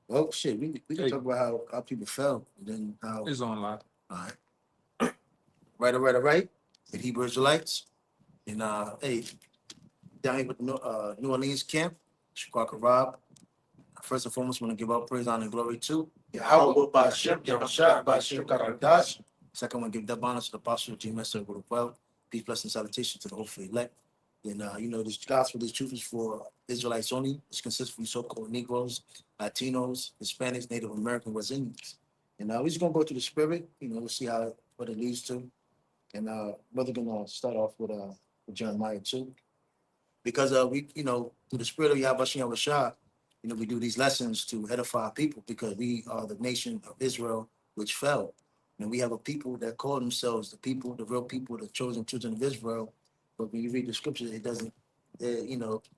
Well, shit, we can talk about how people fell, and then how. It's on live. All right, right. The Hebrew Israelites, and hey, down here with the New Orleans camp, Chicago Rob. First and foremost, want to give all praise, honor, and glory to Yahweh Ba'Shem, Yahushua, Ba'Shem, Karadash. Second one, give that honor to the apostle of Jesus, Guru well. Peace, blessing, salutation to the whole faith elect. And this gospel, this truth is for Israelites only. It's consistent of so-called Negroes, Latinos, Hispanics, Native American, West Indians. And we're just gonna go through the spirit. We'll see what it leads to. And brother gonna start off with Jeremiah 2 because we through the spirit of Yahweh Shah, we do these lessons to edify people because we are the nation of Israel which fell. And we have a people that call themselves the people, the real people, the chosen children of Israel. But when you read the scriptures, it doesn't,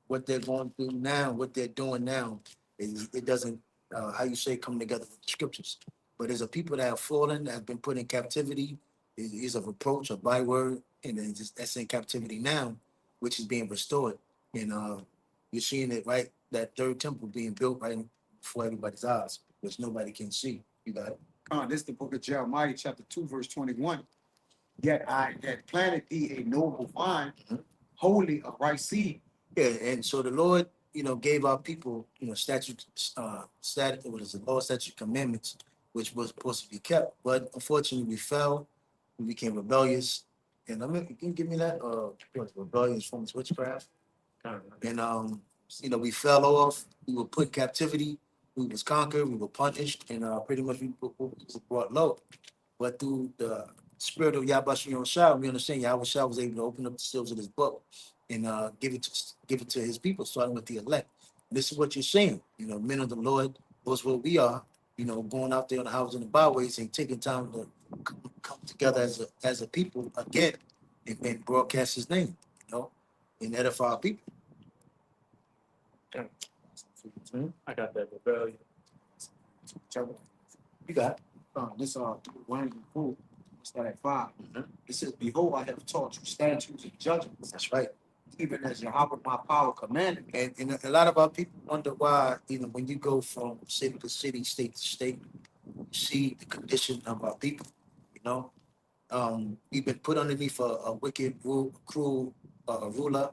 what they're going through now, what they're doing now, it doesn't, how you say, come together with the scriptures. But there's a people that have fallen, that have been put in captivity, is a reproach, a byword, and then that's in captivity now, which is being restored. And you're seeing it right, that third temple being built right before everybody's eyes, which nobody can see. You got it. This is the book of Jeremiah, chapter 2, verse 21. Yet I had planted thee a noble vine, holy of right seed. Yeah, and so the Lord, gave our people, statutes, what is it, law, statute, commandments, which was supposed to be kept. But unfortunately, we fell, we became rebellious. And you can give me that, rebellious from witchcraft. And we fell off. We were put in captivity. We was conquered. We were punished, and pretty much we were brought low. But through the spirit of Yahweh Shah, we understand Yahweh Shah was able to open up the seals of this book and give it to his people, starting with the elect. This is what you're saying, men of the Lord. Those what we are, going out there on the houses and the byways and taking time to come together as a people again and broadcast his name, and edify our people. I got that rebellion. You got This one of the four, start at 5. Mhm. It says, Behold, I have taught you statutes and judgments, That's right. even as Yahweh my power commanded. And a lot of our people wonder why, when you go from city to city, state to state, you see the condition of our people. You know, we've been put underneath a wicked, cruel ruler.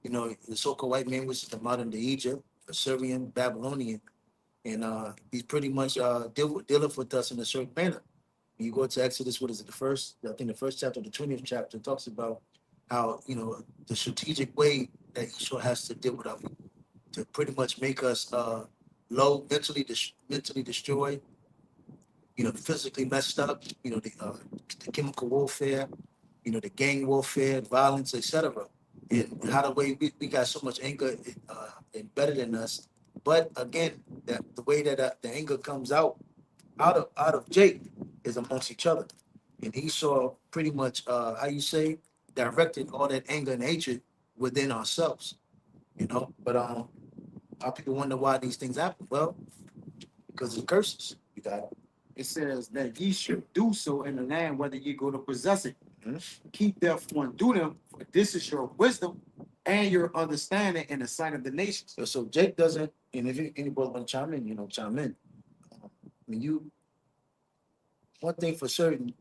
The so-called white man, which is the modern day Egypt, Assyrian, Babylonian, and he's pretty much dealing with us in a certain manner. When you go to Exodus, what is it? I think the first chapter, the 20th chapter, talks about how the strategic way that Esau has to deal with our people to pretty much make us low, mentally destroyed, physically messed up, the chemical warfare, the gang warfare, violence, etc. And how the way we got so much anger embedded in us. But again, the way that the anger comes out of Jake is amongst each other. And Esau pretty much, how you say, directed all that anger and hatred within ourselves, But our people wonder why these things happen. Well, because of curses. You got it. It says that ye should do so in the land whether ye go to possess it. Keep therefore and do them, for this is your wisdom and your understanding in the sight of the nations. So Jake doesn't, and if anybody want to chime in, chime in. One thing for certain,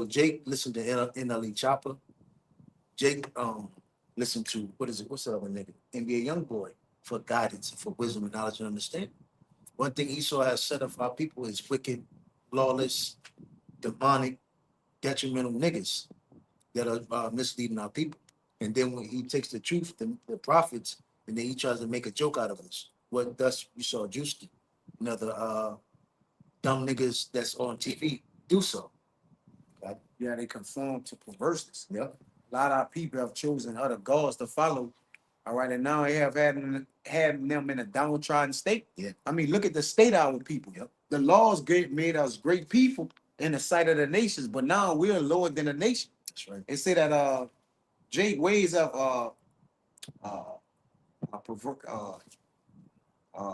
Jake listened to NLE Chopper. Jake listened to, what's the other nigga? NBA Youngboy for guidance, for wisdom and knowledge and understanding. One thing Esau has set up for our people is wicked, lawless, demonic, detrimental niggas that are misleading our people. And then when he takes the truth, the prophets, and then he tries to make a joke out of us. What thus you saw Juicy, another dumb niggas that's on TV do so. Right? Yeah, they conform to perverseness. Yep. A lot of our people have chosen other gods to follow. All right, and now they have had them in a downtrodden state. Yeah. I mean, look at the state of our people. Yep. The laws made us great people in the sight of the nations, but now we're lower than the nation. That's right. They say that Jake ways of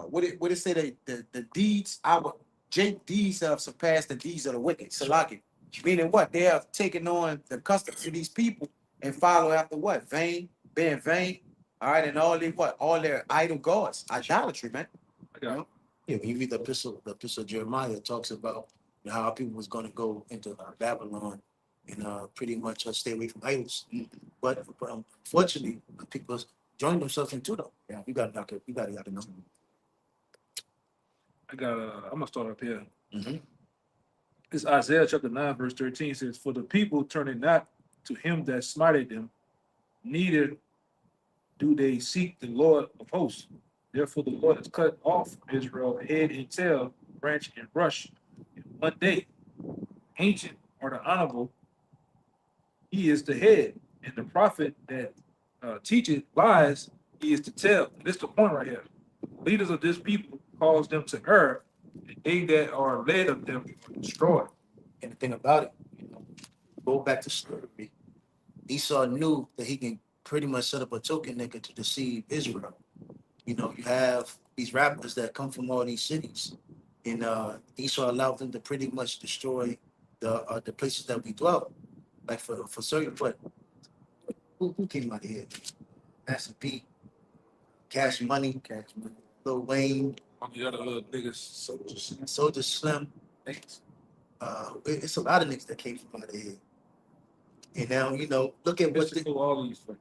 what it say that the deeds our Jake deeds have surpassed the deeds of the wicked. Salaki. Meaning what? They have taken on the customs of these people and follow after what? Being vain. All right, and all their idol gods, idolatry, man. I got Yeah, when you read the epistle of Jeremiah, it talks about how people was going to go into Babylon and pretty much stay away from idols. But unfortunately, people join themselves into them. Yeah, you got to you got to know. I'm gonna start up here. Mhm. It's Isaiah chapter 9, verse 13 says, "For the people turning not to him that smited them, neither do they seek the Lord of hosts. Therefore the Lord has cut off from Israel head and tail, branch and brush. In one day, ancient or the honorable, he is the head, and the prophet that teacheth lies, he is the tail." And this is the point right here. Leaders of this people cause them to err, and they that are led of them are destroyed. And the thing about it, go back to slavery. Esau knew that he can pretty much set up a token nigga to deceive Israel. You have these rappers that come from all these cities, and Esau allowed them to pretty much destroy the places that we dwell. Like for certain, but who came out of here? Master P, Cash Money, Lil Wayne, On the other little niggas, so just Soldier Slim. It's a lot of niggas that came from out of here. And now, look at what mystical, all these things.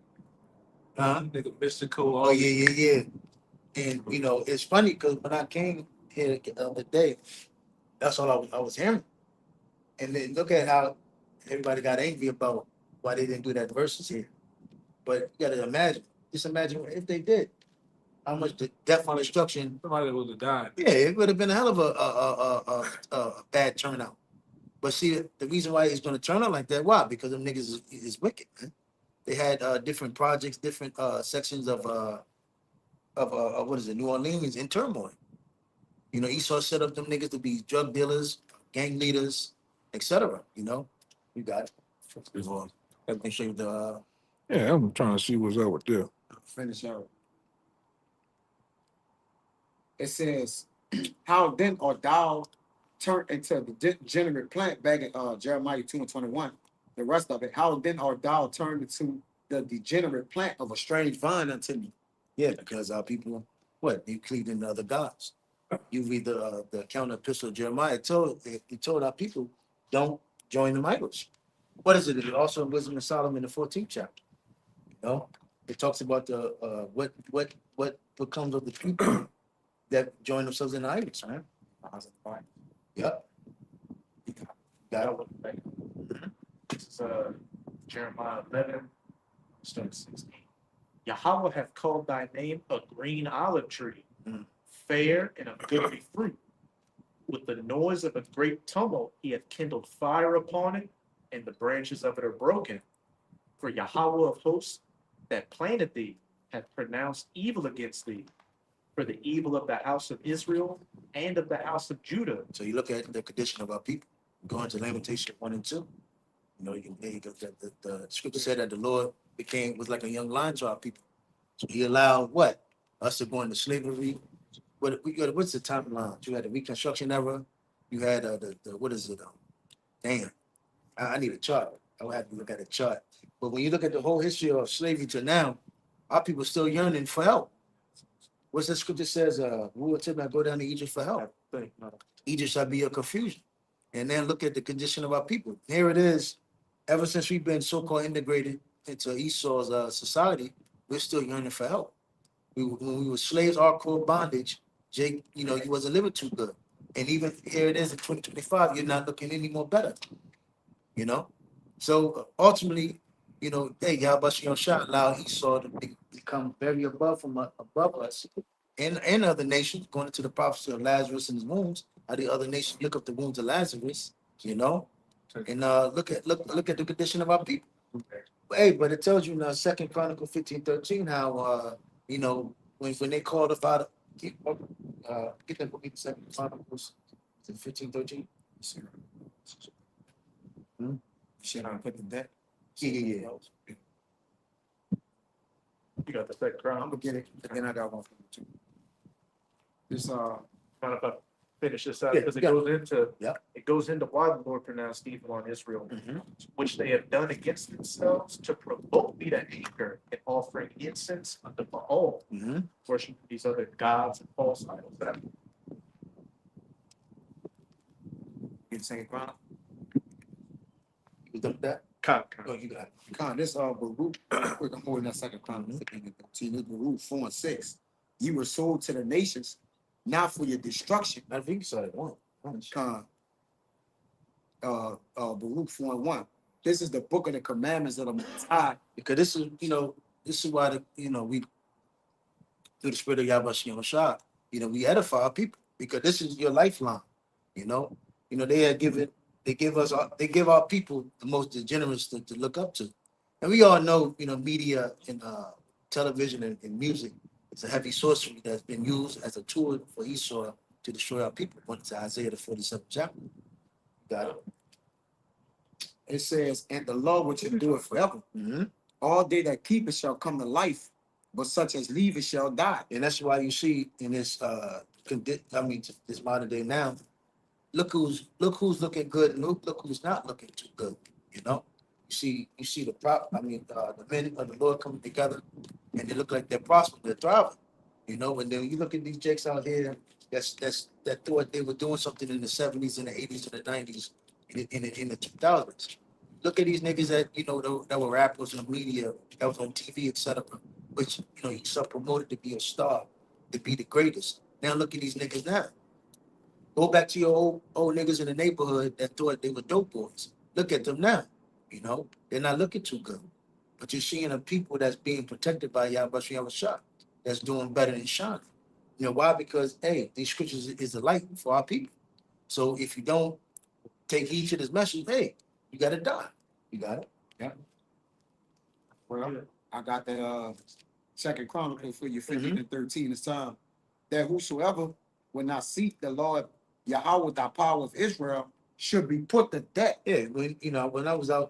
Nigga, mystical, all oh these. yeah. And it's funny because when I came here the other day, that's all I was hearing. And then look at how everybody got angry about why they didn't do that verses here. But you gotta imagine, just imagine if they did, how much the death and destruction. Somebody that would have died. Yeah, it would have been a hell of a bad turnout. But see, the reason why it's going to turn out like that, why? Because them niggas is wicked, man. They had different projects, different sections of what is it, New Orleans in turmoil. Esau set up them niggas to be drug dealers, gang leaders, etc. You got it. Let me show you the. Yeah, I'm trying to see what's up with that. Finish out. It says, "How then art thou turned into the degenerate plant?" Back in Jeremiah 2:21. The rest of it. "How then art thou turned into the degenerate plant of a strange vine unto me?" Yeah, because our people, what you cleaved in other gods. You read the counter epistle of Jeremiah. He told our people, don't join the idols. What is it? It's also in Wisdom of Solomon, the 14th chapter. It talks about the what becomes of the people that join themselves in the idols, right? Yep. Got it. This is Jeremiah 11, start 16. Yahweh hath called thy name a green olive tree, fair and of goodly fruit. With the noise of a great tumult, he hath kindled fire upon it, and the branches of it are broken. For Yahweh of hosts that planted thee hath pronounced evil against thee, for the evil of the house of Israel and of the house of Judah. So you look at the condition of our people. Go into Lamentation 1 and 2. The scripture said that the Lord was like a young lion to our people. So he allowed what? Us to go into slavery. What's the timeline? You had the Reconstruction era. You had what is it? Damn, I need a chart. I would have to look at a chart. But when you look at the whole history of slavery to now, our people still yearning for help. What's the scripture says? Who will tell me I go down to Egypt for help? Egypt shall be a confusion. And then look at the condition of our people. Here it is. Ever since we've been so-called integrated into Esau's society, we're still yearning for help. When we were slaves, hardcore bondage, Jake, he wasn't living too good. And even here it is in 2025, you're not looking any more better. So ultimately, hey, Yahweh Shah allowed Esau to become very above us and other nations, going into the prophecy of Lazarus and his wounds. How the other nations look up the wounds of Lazarus, and look at the condition of our people. Hey, but it tells you in 2 Chronicle 15:13 how when they called up out of get that book in 2 Chronicles 15:13. Shit, I put the deck. Yeah. You got the second I'm crown. gonna get it, and then I got one for you too. This Mind if I finish this out? Yeah, Because yeah. it goes into why the Lord pronounced evil on Israel, Mhm. which they have done against themselves to provoke me to anger and offering incense unto Baal, Mhm. worshiping these other gods and false idols. Get the second Chronicle. You done with that? Con. Oh, you got it. Con, this Baruch, quick, I'm holding that second Chronicle. 15 this Baruch 4 and 6. You were sold to the nations, not for your destruction. I think you saw that one. Con, Baruch 4 and 1. This is the book of the commandments of the Most High. Because this is, this is why we through the spirit of Yahweh Shah, we edify our people because this is your lifeline. They give our people the most degenerates to look up to. And we all know, media and television and music is a heavy sorcery that's been used as a tool for Esau to destroy our people. Went to Isaiah the 47th chapter. Got it. It says, and the law which endureth forever. Mm-hmm. All they that keep it shall come to life, but such as leave it shall die. And that's why you see in this this modern day now, look who's looking good and look who's not looking too good. You see the the men of the Lord coming together and they look like they're prospering, they're thriving. And then you look at these jakes out here that thought they were doing something in the 70s and the 80s and the 90s in the 2000s. Look at these niggas that were rappers in the media, that was on TV, etc. Which you saw promoted to be a star, to be the greatest. Now look at these niggas now. Go back to your old niggas in the neighborhood that thought they were dope boys. Look at them now. They're not looking too good. But you're seeing a people that's being protected by Yahweh Shah, that's doing better than shining. Why? Because these scriptures is a light for our people. So if you don't take heed to this message, you gotta die. You got it. Well, I got that second Chronicle for you, 15 and 13. It's time that whosoever will not seek the Lord Yahweh, the power of Israel, should be put to death. Yeah, when I was I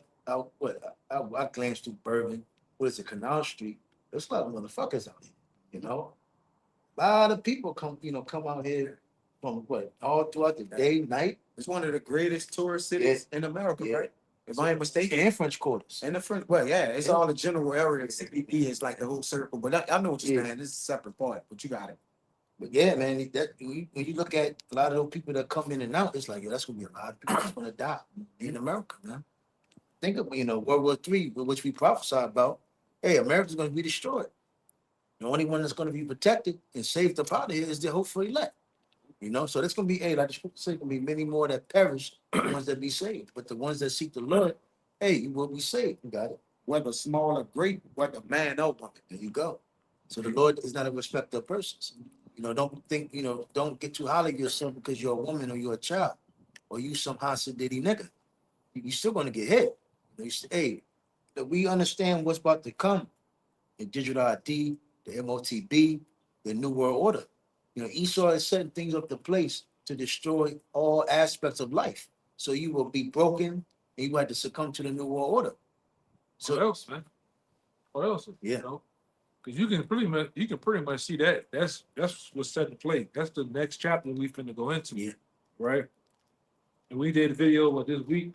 glanced through Bourbon, Canal Street, there's a lot of motherfuckers out here, A lot of people come out here from all throughout the day, night. It's one of the greatest tourist cities in America, right? If I ain't mistaken. And French Quarters. And the French, it's all the general area. CBD is like the whole circle, but I know what you're saying. This is a separate part, but you got it. But yeah, man, when you look at a lot of those people that come in and out, it's like, that's gonna be a lot of people that's gonna die in America, man. Think of World War III, which we prophesied about. America's gonna be destroyed. The only one that's gonna be protected and saved up out of here is the hopeful elect. So there's gonna be like the scripture says, gonna be many more that perish, the ones that be saved. But the ones that seek the Lord, you will be saved. You got it. Whether small or great, whether man or woman. There you go. So the Lord is not a respecter of persons. Don't think, don't get too high of yourself because you're a woman or you're a child or you some Hasidity nigga. You're still gonna get hit. That we understand what's about to come. The digital ID, the MOTB, the New World Order. Esau is setting things up to place to destroy all aspects of life. So you will be broken and you have to succumb to the New World Order. So what else, man? What else? Yeah. Because you can pretty much see that. That's what's set in play. That's the next chapter we finna go into. Yeah. Right? And we did a video this week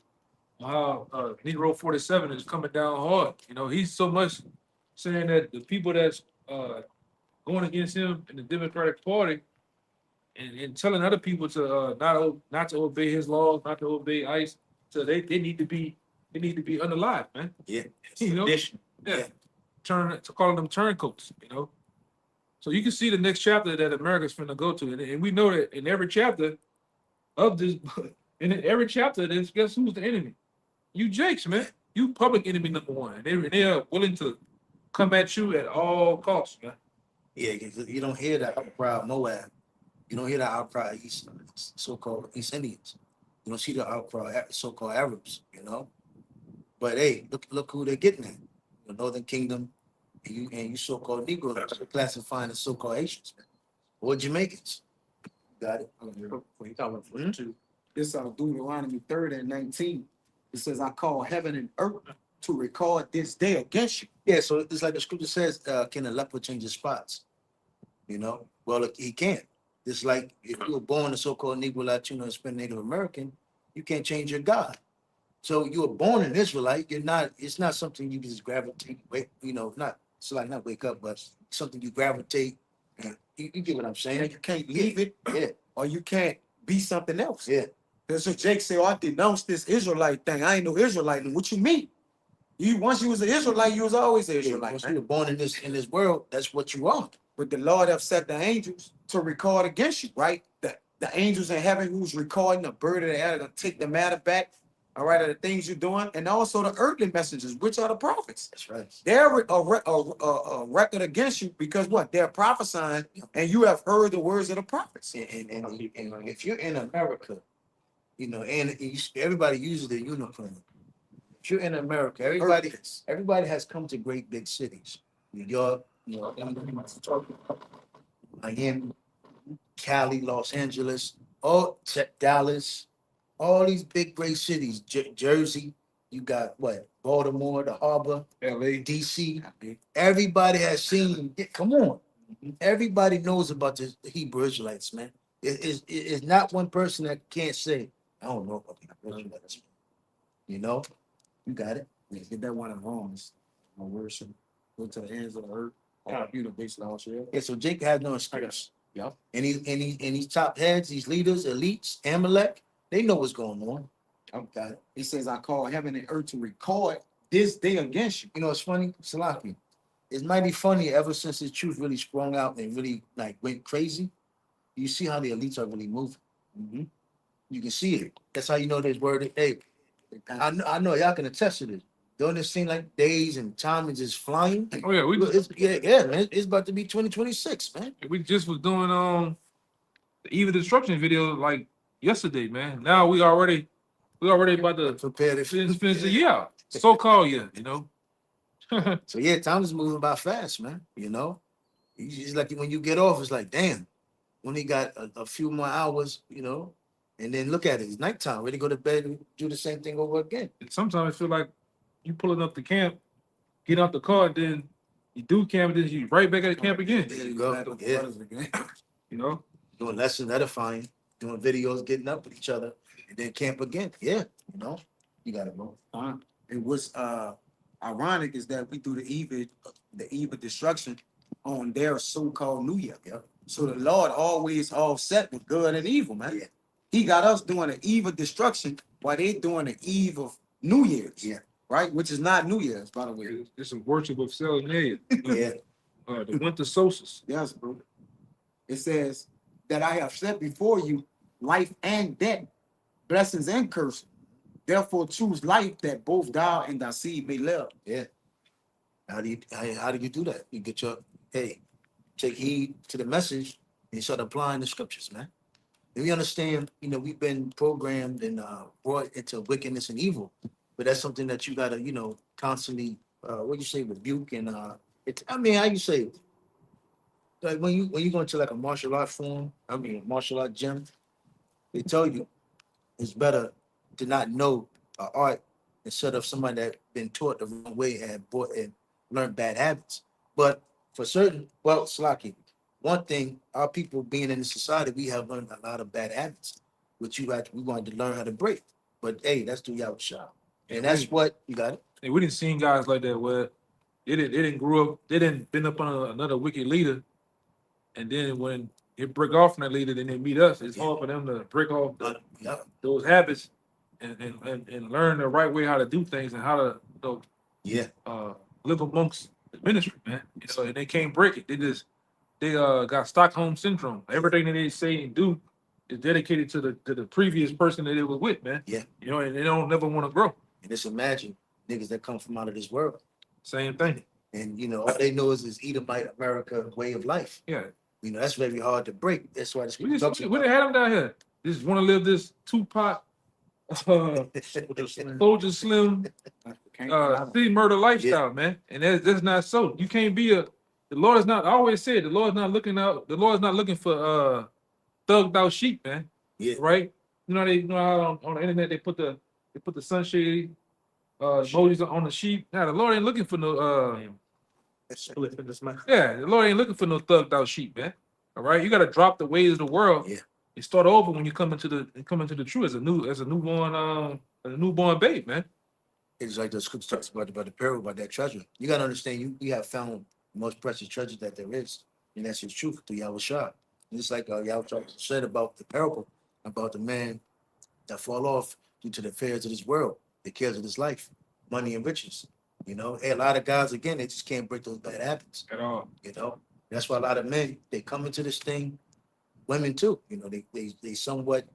how Negro 47 is coming down hard. He's so much saying that the people that's going against him in the Democratic Party and telling other people to not to obey his laws, not to obey ICE, so they need to be unalive, man. Yeah. Yeah. Calling them turncoats, So you can see the next chapter that America's finna go to, and we know that in every chapter of this, and in every chapter, there's guess who's the enemy? You Jakes, man. You public enemy number one. They are willing to come at you at all costs, man. Yeah, you don't hear that outcry of Moab. You don't hear that outcry of so-called East Indians. You don't see the outcry of so-called Arabs, But look who they're getting at. The Northern Kingdom and you so-called Negroes classifying as so-called Haitians, man. Or Jamaicans. Got it. This Deuteronomy 30 and 19. It says, I call heaven and earth to record this day against you. Yeah, so it's like the scripture says, can a leopard change his spots? Well, he can't. It's like if you were born a so-called Negro, Latino, Hispanic, Native American, you can't change your God. So you were born an Israelite. It's not something you just gravitate, not wake up, but something you gravitate. You get what I'm saying? And you can't leave it, Yeah. or you can't be something else. Yeah. And so Jake said, "Oh, I denounced this Israelite thing. I ain't no Israelite." And what you mean? You once you was an Israelite, you was always an Yeah, Israelite. once Man. you were born in this world, that's what you are. But the Lord have set the angels to record against you, right? The angels in heaven who's recording the bird of the air to take the matter back, all right, of the things you're doing, and also the earthly messengers, which are the prophets. That's right. They're a record against you because what? They're prophesying, and you have heard the words of the prophets. And if you're in America, everybody uses the uniform. If you're in America, everybody has come to great big cities. New York, Miami, Cali, Los Angeles, Dallas, all these big great cities, Jersey, you got what? Baltimore, the harbor, LA. DC. Everybody has seen it. Come on. Everybody knows about the Hebrew Israelites, man. It's not one person that can't say, I don't know about the Hebrew Israelites. You know, you got it. Yeah, get that one in Romans. My worship. Go to the ends of the earth. Computer based law share. Yeah, so Jake had no excuse. Yeah. And these top heads, these leaders, elites, Amalek, they know what's going on. I've got it. He says, I call heaven and earth to record this day against you. You know, it's funny, Salaki. It's mighty funny ever since the truth really sprung out and really like went crazy. You see how the elites are really moving. You can see it. That's how you know there's word. Hey, I know y'all can attest to this. Don't it seem like days and time is just flying? Oh yeah, Man. It's about to be 2026, man. we just was doing the Eve of Destruction video like yesterday, man. Now we already about to Prepare to finish the year. So-called year, you know. So yeah, time is moving by fast, man. It's like when you get off, it's like, damn, only got a few more hours, and then look at it, it's nighttime, ready to go to bed and do the same thing over again. And sometimes I feel like you pulling up the camp, get out the car, and then you do camp, and then you right back at the camp again. There you go. Yeah. You know, Doing lessons, edifying, doing videos, getting up with each other, and then camp again. Yeah, you got it, bro. It was ironic is that we do the eve of destruction on their so-called New Year. Yeah. So the Lord always offset with good and evil, man. Yeah. He got us doing the eve of destruction while they doing the eve of New Year's. Yeah. Right? Which is not New Year's, by the way. it's a worship of Saturnalia. Yeah. The winter solstice. Yes, bro. It says that I have set before you life and death, blessings and curses. Therefore, choose life that both thou and thy seed may live. Yeah. How do you do that? You get take heed to the message and start applying the scriptures, man. And we understand, we've been programmed and brought into wickedness and evil, but that's something that you gotta, constantly what you say, rebuke and how you say it? Like when you go into like a martial art martial art gym, they tell you it's better to not know art instead of somebody that been taught the wrong way and bought and learned bad habits. But for certain, Slaki, one thing, our people being in the society, we have learned a lot of bad habits, which we wanted to learn how to break. But hey, that's through Yahweh Shah. And that's what you got it. And we didn't see guys like that where they didn't grow up, they didn't been up on another wicked leader, and then when it break off from that leader, then they meet us. It's hard for them to break off those habits and learn the right way how to do things and how to live amongst the ministry, man. And they can't break it. They got Stockholm syndrome. Everything that they say and do is dedicated to the previous person that they was with, man. Yeah. And they don't never want to grow. And just imagine niggas that come from out of this world. Same thing. And all they know is Edomite America way of life. Yeah. That's very hard to break. That's why this We didn't had them down here. Just want to live this Tupac, Soldier Slim, city murder lifestyle, man. And that's not so. You can't be the Lord is not. I always said the Lord is not looking out. The Lord is not looking for thugged out sheep, man. Yeah. Right. How on the internet they put the sunshade emojis on the sheep. Now the Lord ain't looking for no the Lord ain't looking for no thugged out sheep, man. All right, you got to drop the ways of the world. Yeah. And start over when you come into the truth as a newborn babe, man. It's like the scripture talks about the parable about that treasure. You gotta understand, you have found the most precious treasure that there is, and that's his truth through Yahweh Shah. Just like Yahweh Shah said about the parable about the man that fall off due to the affairs of this world, the cares of this life, money and riches. You know, and a lot of guys, again, they just can't break those bad habits. At all. You know, that's why a lot of men, they come into this thing, women too, you know, they somewhat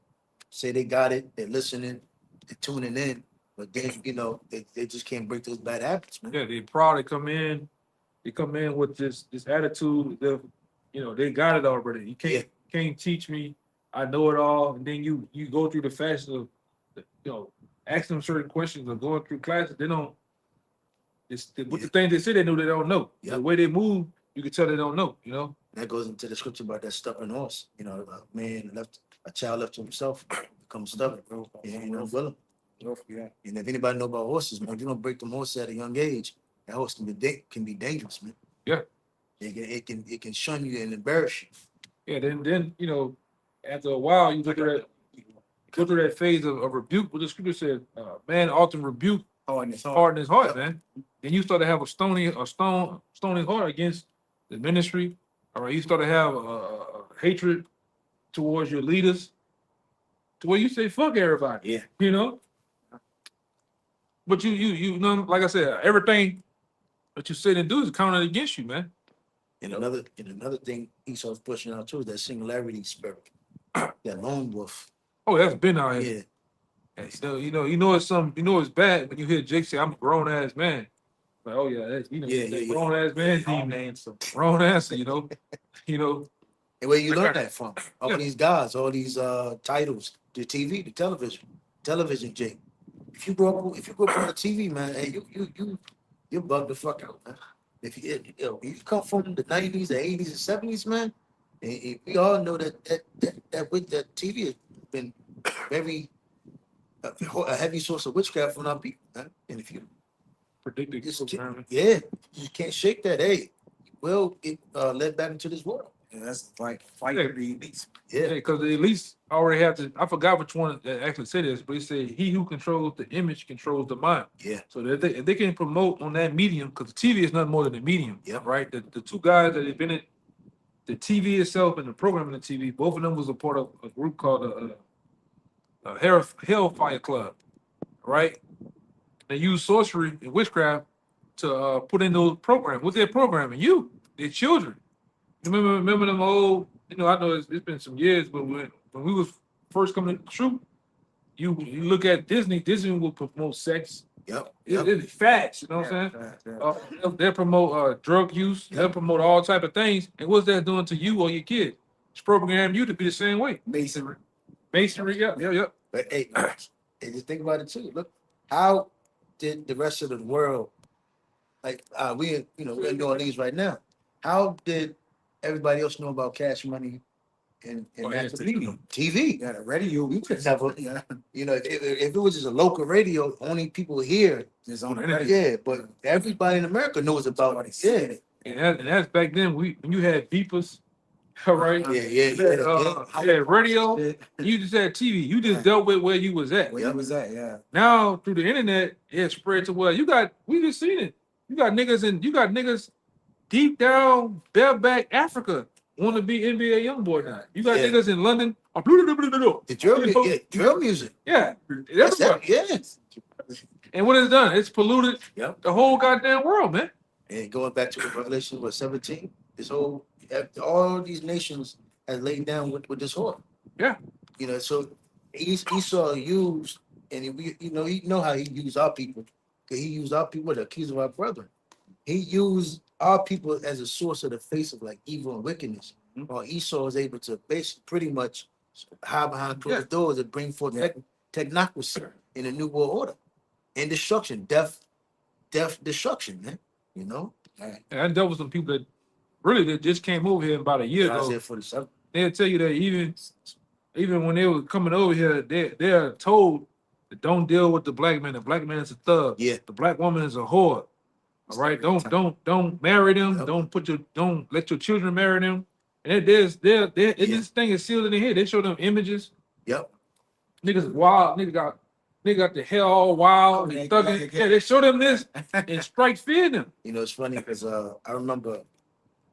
say they got it, they're listening, they're tuning in, but then, you know, they just can't break those bad habits, man. Yeah, they proud. They come in with this attitude. They got it already. You can't teach me. I know it all. And then you go through the fashion of, asking them certain questions or going through classes. They don't. With the things they say they know, they don't know. Yep. The way they move, you can tell they don't know. You know. That goes into the scripture about that stubborn horse. You know, a child left to himself becomes stubborn, bro. And you know, willing. Yeah. And if anybody know about horses, man, if you don't break them horses at a young age, that horse can be dangerous, man. Yeah. It can shun you and embarrass you. Yeah. Then after a while, you go through that phase of rebuke. What the scripture said, man often rebuke harden his heart, Yep. man. Then you start to have a stony heart against the ministry. All right, you start to have a hatred towards your leaders, to where you say fuck everybody. Yeah. You know. But you know, like I said, everything that you say and do is counted against you, man. And another thing Esau's pushing out too is that singularity spirit, that lone wolf. Oh, that's been out here. Yeah, And so, it's bad when you hear Jake say, "I'm a grown ass man." Like, oh yeah, that's Yeah. grown ass man. Wrong answer. Wrong answer. You know. and where you learn that from? All these guys, all these titles, the TV, the television, Jake. If you grew up on the TV, man, hey, you bug the fuck out, man. If you come from the 90s, the 80s, and 70s, man, and we all know that with that TV has been very a heavy source of witchcraft on our people, man. And if you Predicted just programming. you can't shake that, hey, we'll get led back into this world. Yeah, that's like fight Yeah. to the elites. Yeah, because the elites already have to. I forgot which one that actually said this, but he said, "He who controls the image controls the mind." Yeah. So that if they can promote on that medium, because the TV is nothing more than a medium. Yep. Right. The two guys that invented the TV itself and the programming of the TV, both of them was a part of a group called Hellfire Club. Right. They use sorcery and witchcraft to put in those programs. What they're programming their children. Remember them old. I know it's been some years, but when we was first coming to the truth, you look at Disney will promote sex. Yep. It's facts, you know what I'm saying? They'll promote drug use, they'll Yep. promote all type of things. And what's that doing to you or your kid? It's programming you to be the same way. Masonry. Masonry, yeah. But hey, and just think about it too. Look, how did the rest of the world, like we're in New Orleans right now, how did everybody else know about Cash Money and Master P? TV. Yeah, the radio. You could never, Yeah, if it was just a local radio, only people here. it's on the Yeah. radio. Yeah, but everybody in America knows about it. Yeah, And that's back then when you had beepers, all right? yeah. Radio, you just had TV. You just dealt with where you was at. Where you was at, yeah. Now through the internet, it spread to where we just seen it. You got niggas deep down bareback Africa want to be NBA YoungBoy now. You got Yeah. niggas in London. The drill music. Yeah, That's everywhere. that. Yeah. And what it's done, it's polluted Yep. the whole goddamn world, man. And going back to the Revelation, 17, all these nations has laid down with this whore. Yeah. So Esau used, and you know how he used our people. 'Cause he used our people to accuse of our brethren. He used our people as a source of the face of like evil and wickedness. While Esau was able to basically pretty much hide behind closed doors and bring forth technocracy in a new world order and destruction, death, destruction, man. And there was some people that just came over here about a year ago. Isaiah 47. They'll tell you that even when they were coming over here, they're told that don't deal with the black man. The black man is a thug. Yeah. The black woman is a whore. All right. Don't marry them. Yep. Don't let your children marry them. And this thing is sealed in the head. They show them images. Yep. Niggas wild. Nigga got the hair all wild and thugging. Yeah, they show them this and strike fear in them. It's funny because I remember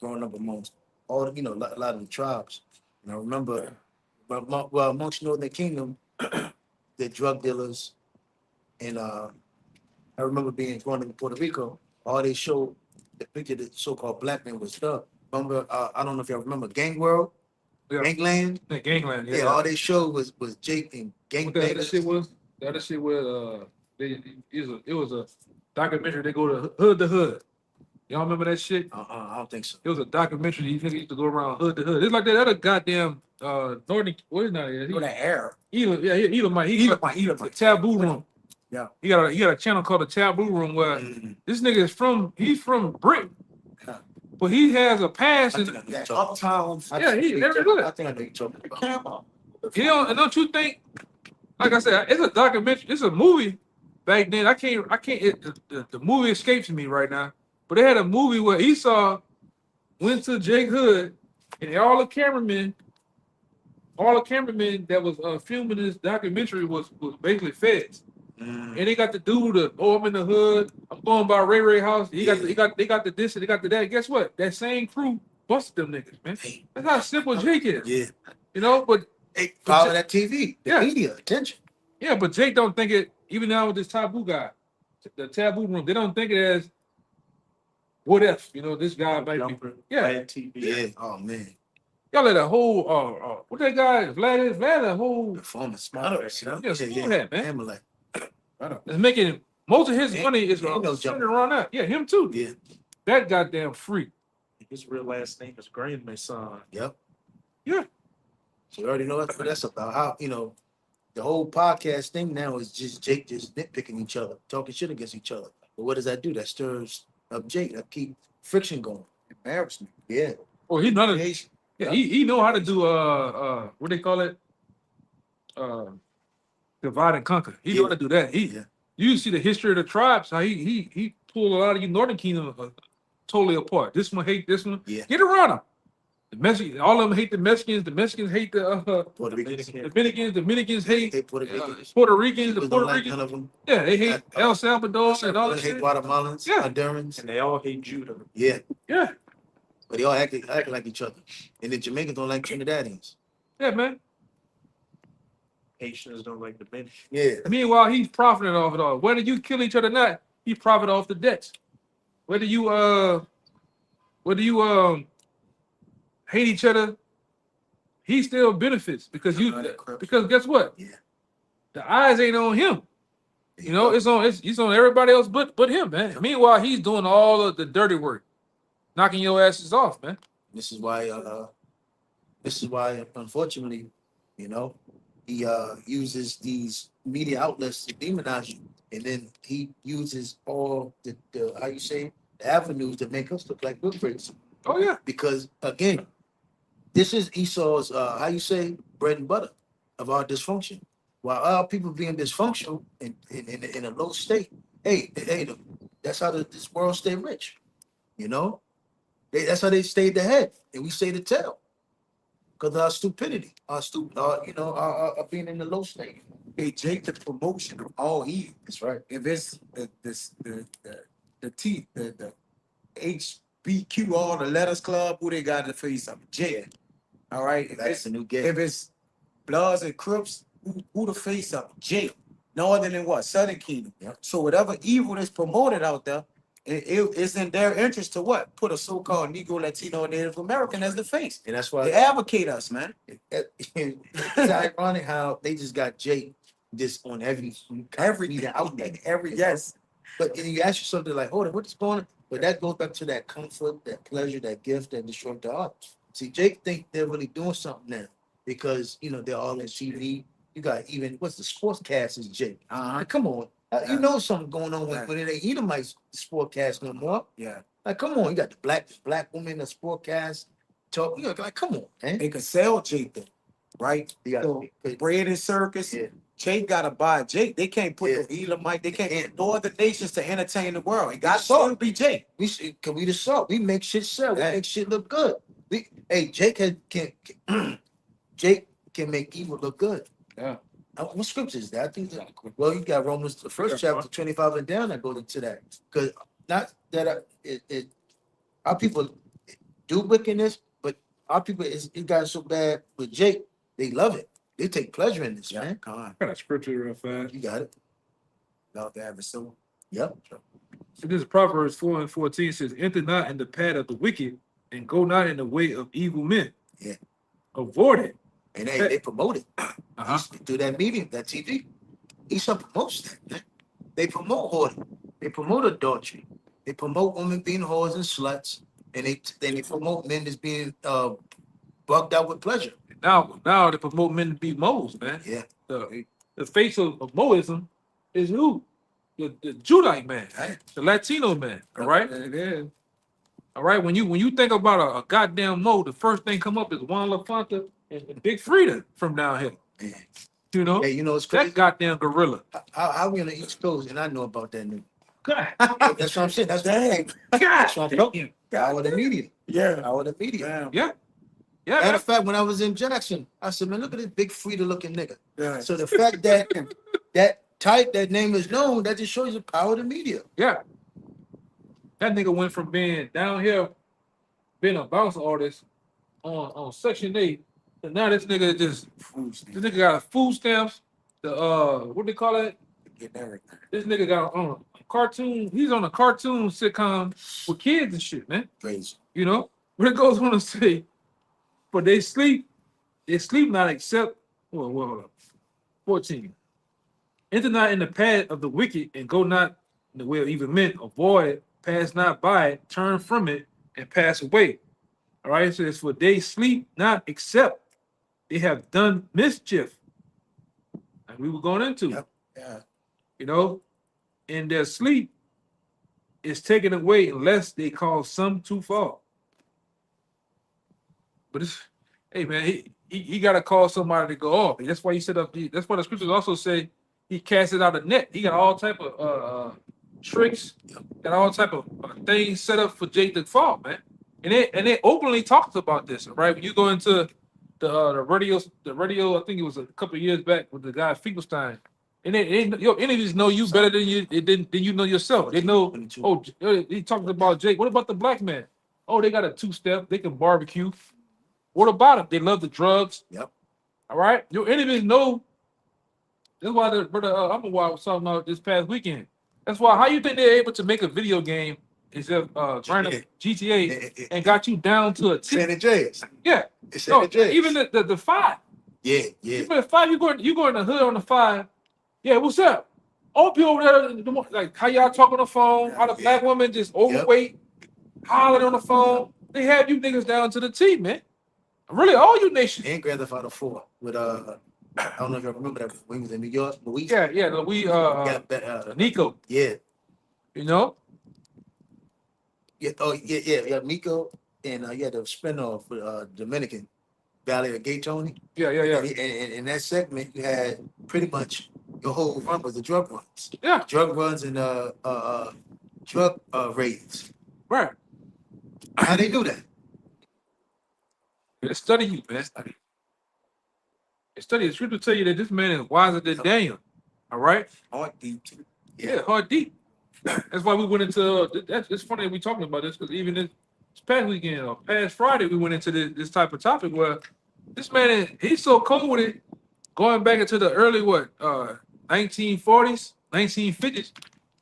growing up amongst all a lot of the tribes. And I remember amongst Northern Kingdom, they're drug dealers. And I remember growing up in Puerto Rico, all they showed depicted the so-called black man was thug. Remember, I don't know if y'all remember Gang World, Yeah. Gangland. That Gangland, Yeah, all they showed was Jake and What the other shit gangbangers. was? The other shit was it was a documentary. They go to hood. Y'all remember that shit? I don't think so. It was a documentary. These niggas used to go around hood to hood. It's like that other goddamn Northern. What is that? With the air. Elam, yeah, Elamite. The Taboo Room. Yeah. He got a channel called the Taboo Room where Mhm. this nigga is he's from Britain, Yeah. but he has a past I in think I know you're talking about. Uptown. Yeah, he very good. I think I know you're talking about. Camera. Don't you think? Like I said, it's a documentary. It's a movie. Back then, I can't. The movie escapes me right now. But they had a movie where Esau went to Jake Hood, and all the cameramen that was filming this documentary was basically feds. Mm. And they got the dude, I'm in the hood. I'm going by Ray Ray house. They got the this and they got the that. Guess what? That same crew busted them niggas, man. Hey, That's how simple Jake is. yeah. You know, but Hey, follow that TV. The Yeah. media attention. yeah, but Jake don't think it, even now with this taboo guy, the Taboo Room, they don't think it as what if, this guy might be. Yeah. Yeah. Oh man. Y'all let a whole what that guy Vlad a whole Performance smart. Yeah, smart hat, man. Amalek. is making most of his Ain't- money is ain't no centered jumping. around that. Yeah, him too. Yeah. That goddamn freak. His real last name is Grandmason. Yep. Yeah. So you already know what that's about. How the whole podcast thing now is just Jake just nitpicking each other, talking shit against each other. But what does that do? That stirs up Jake. That keep friction going. Embarrassment. Yeah. Oh, he none of Creation. yeah, he know how to do what they call it? Divide and conquer. He know how to do that. Yeah. You see the history of the tribes, how he pulled a lot of you Northern Kingdom totally apart. This one hate this one. Yeah. Get around them. The Mexicans, all of them hate the Mexicans. The Mexicans hate the Puerto Ricans. Dominicans. Dominicans hate Hate Puerto Ricans. Puerto Ricans. The People Puerto don't like Ricans. none of them. Yeah, they hate El Salvador and all They that hate shit. Guatemalans. Yeah. Hondurans. And they all hate Judah. Yeah. Yeah, But they all act like each other. And the Jamaicans don't like Trinidadians. yeah, man. Haitians don't like the men. Yeah. Meanwhile, he's profiting off it all. Whether you kill each other or not, he profit off the debts. Whether you hate each other, he still benefits because guess what? Yeah. The eyes ain't on him. It's on everybody else but him, man. Meanwhile, he's doing all of the dirty work, knocking your asses off, man. This is why unfortunately, he uses these media outlets to demonize you. And then he uses all the how you say the avenues to make us look like good crazy. Oh yeah, Because again, this is Esau's how you say bread and butter of our dysfunction. While our people being dysfunctional in a low state, hey, that's how this world stay rich. That's how they stayed the head, and we stay the tail. Because of our stupidity, our being in the low state. Hey, Jake, the promotion of all evil. That's right. If it's the HBQ, all the letters club, who they got to face up? Jake. All right. If That's it's, the new game. if it's Bloods and Crips, who the face up? Jake. Northern and what? Southern Kingdom. Yep. So whatever evil is promoted out there, it's in their interest to what? Put a so-called Negro, Latino, Native American as the face. And that's They why advocate us, man. it's ironic how they just got Jake just on every media outlet. Yes. But then you ask yourself, they're like, hold on, what's going on? But that goes back to that comfort, that pleasure, that gift that destroyed the art. See, Jake think they're really doing something now because they're all on TV. You got even what's the sportscast is Jake. Uh-huh. Like, come on. You know something going on when it ain't Edomites sportcast no more. Yeah. Like, come on, you got the black woman in the sportcast talk. Like, come on, man. They can sell Jake though, right? You got So bread and circus. Yeah. Jake gotta buy Jake. They can't put the Elamite. They can't no other nations to entertain the world. It got to So- still be Jake. we the salt. We make shit sell. We Yeah. make shit look good. Jake Jake can make evil look good. Yeah. What scripture is that? I think well, you got Romans, the first chapter, 25 and down that goes into that. Because not that our people do wickedness, but our people it got so bad with Jake, they love it. They take pleasure in this, Yeah, man. come on. Got a scripture real fast. You got it. Love to have a soul. Yep. So this is Proverbs 4:14 says, enter not in the path of the wicked and go not in the way of evil men. Yeah. Avoid it. And they promote it. Uh-huh. Through that medium, that TV. Esau promotes that, man. They promote hoarding. They promote adultery. They promote women being whores and sluts. And they promote men as being bugged out with pleasure. Now they promote men to be moles, man. Yeah. The face of Moism is who? The Judite man, Right. the Latino man. All right. It is. All right. When you think about a goddamn Mo, the first thing come up is Juan LaFonta and Big Frida from down here. Man. You know, Hey, you know it's crazy. that goddamn gorilla. How we on the East Coast and I know about that nigga. God, That's what I'm saying. That's what I'm talking. Power of the media. Yeah. Power of the media. Damn. yeah, yeah. Matter Man. of fact, when I was in Jackson, I said, man, look at this Big Frida looking nigga. Yeah. So the fact that that name is known, that just shows the power of the media. Yeah. That nigga went from being down here, being a bounce artist on Section 8, and now this nigga this nigga got food stamps, the what they call it? Get everything. This nigga got on a cartoon, he's on a cartoon sitcom with kids and shit, man. Crazy. You know? But it goes on to say, but they sleep not except hold up. 14. Enter not in the path of the wicked and go not in the way of evil men. Avoid it, pass not by it, turn from it, and pass away. All right, it says, for they sleep not except they have done mischief. And we were going into, Yep. Yeah. you know, and their sleep is taken away unless they cause some to fall. But it's, hey man, he got to call somebody to go off. That's why he set up. That's why the scriptures also say he casted out a net. He got all type of tricks, got all type of things set up for Jake to fall, man. And they openly talked about this, right? When you go into the radio, I think it was a couple of years back with the guy Finkelstein, and your enemies know you better than you know yourself. They know. Oh, he talked about Jake. What about the black man? Oh, they got a 2-step. They can barbecue. What about them? They love the drugs. Yep. All right. Your enemies know. That's why the brother Amawar was talking about this past weekend. That's why. How you think they're able to make a video game instead of GTA and got you down to a San Andreas. Yeah. It's No, San Andreas. even the 5. Yeah, yeah. Even the 5, you go in the hood on the 5. Yeah, what's up? All people over there, like how y'all talk on the phone, how the black woman just overweight, hollering on the phone. They have you niggas down to the T, man. Really, all you nations. And Grand Theft Auto 4 with I don't know if you remember that when he was in New York, Luis. Yeah, we Nico, Yeah. you know? Yeah. Oh, yeah. Nico and the spinoff with Dominican Valley of Gay Tony. Yeah. And in that segment, you had pretty much your whole run was the drug runs. Yeah, Drug runs and drug raids. right. How they do that? They study you, man. They study. The scripture tell you that this man is wiser than Daniel. All right? Heart deep too. Yeah, hard deep. That's why we went into it's funny that we talking about this because even this past weekend or past Friday we went into this type of topic where this man he's so cold with it, going back into the early 1940s, 1950s.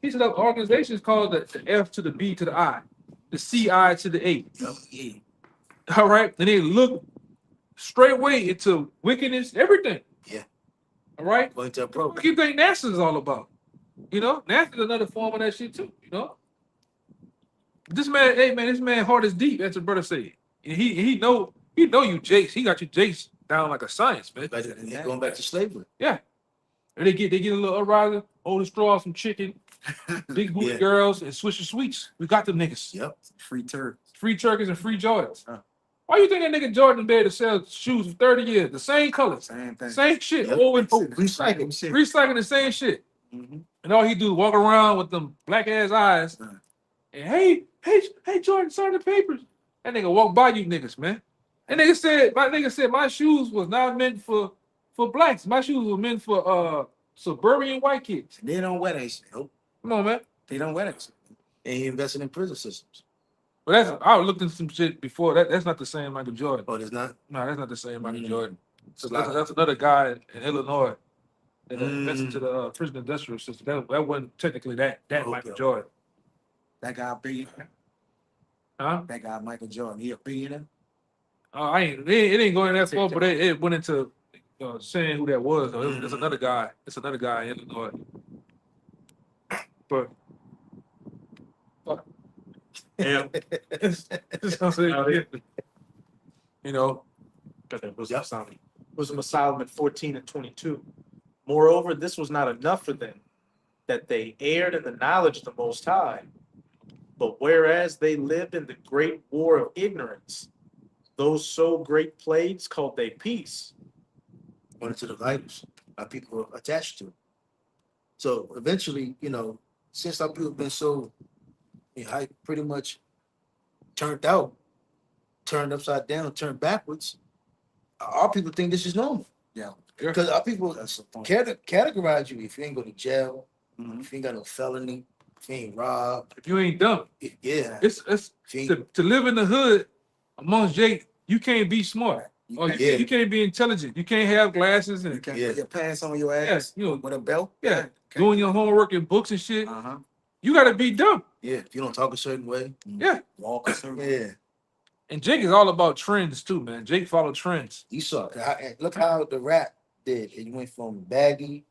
He set up organizations called the F to the B to the I, the CI to the A. Yeah. All right, and they look straight away into wickedness, everything. Yeah. All right. Going to a What program. do you think NASA is all about? You know, NASA is another form of that shit too. You know, this man, hey man, this man heart is deep. As the brother said, and he know you Jace. He got you Jace down like a science, man. Like, going back to slavery. Yeah, and they get a little uprising, hold the straw, some chicken, big booty Yeah. girls, and Swisher Sweets. We got them niggas. Yep. Free turf. Free turkeys and free Jordans. Huh. Why you think that nigga Jordan been able to sell shoes for 30 years? The same colors, Same thing. same shit, Yep. over and over. Recycle. Shit. Recycling the same shit. Mhm. And all he do is walk around with them black ass eyes. Right. And hey, Jordan, sign the papers. That nigga walk by you niggas, man. And my nigga said my shoes was not meant for blacks. My shoes were meant for suburban white kids. They don't wear that shit. Nope. Come on, man. They don't wear that shit. And he invested in prison systems. But I looked into some shit before. That's not the same Michael Jordan. Oh, there's not? No, that's not the same Michael Mm. Jordan. It's a lot. That's another guy in Illinois that invested Mm. to the prison industrial system. That wasn't technically that Okay. Michael Jordan. That guy billionaire. Huh? That guy Michael Jordan. He a billionaire. It ain't going that far, but it went into saying who that was. Though. It's another guy. It's another guy in Illinois. But Yeah. it's what I'm saying. You know, Got that Yep. Bosom of Solomon 14:22. Moreover, this was not enough for them, that they erred in the knowledge of the Most High. But whereas they lived in the great war of ignorance, those so great plagues called they peace. One to the idols our people are attached to. So eventually, since our people have been so pretty much turned out, turned upside down, turned backwards, our people think this is normal. Yeah. Because our people That's the point. categorize you if you ain't go to jail, Mhm. if you ain't got no felony, if you ain't robbed, if you ain't dumb, yeah. it's If you ain't, to live in the hood amongst Jake. You can't be smart. You Or can't, Yeah. you can't be intelligent. You can't have glasses you and can't Yeah. put your pants on your ass with a belt. yeah, doing your homework and books and shit. Uh-huh. You gotta be dumb. yeah, if you don't talk a certain way, Yeah. Walk a certain yeah. And Jake is all about trends too, man. Jake follow trends. You saw look how the rap did. It went from baggy,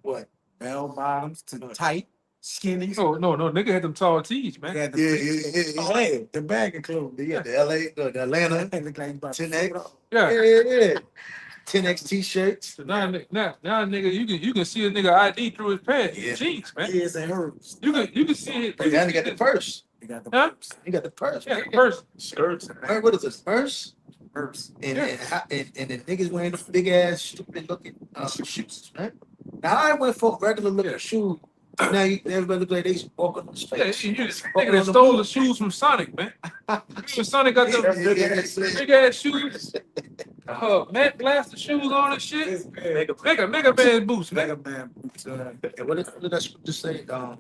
what? bell bottoms to tight, skinny. No, nigga had them tall tees, man. Got Yeah, the, yeah. Oh, hey, the baggy clothes. Yeah, the LA, the Atlanta, Look like you about to 10X. flip it off. Yeah. yeah. 10X t-shirts. So now, nigga, you can see a nigga ID through his pants, Yeah. jeans, man. His and hers. You can see it. But now they got the purse. They got the Huh? purse. You got the purse. Yeah, first. Skirts and What is this? Purse? Purse. And, Yeah. and the niggas wearing the big ass, stupid looking shoes, right? Now I went for regular looking Yeah. shoes. Now everybody look like they walking on the Yeah, street. you nigga that stole the shoes from Sonic, man. So Sonic got them big ass shoes, Matt Blaster shoes on and shit. This bag. Mega Man boots, man. Mega Man boots. And what did that scripture say? The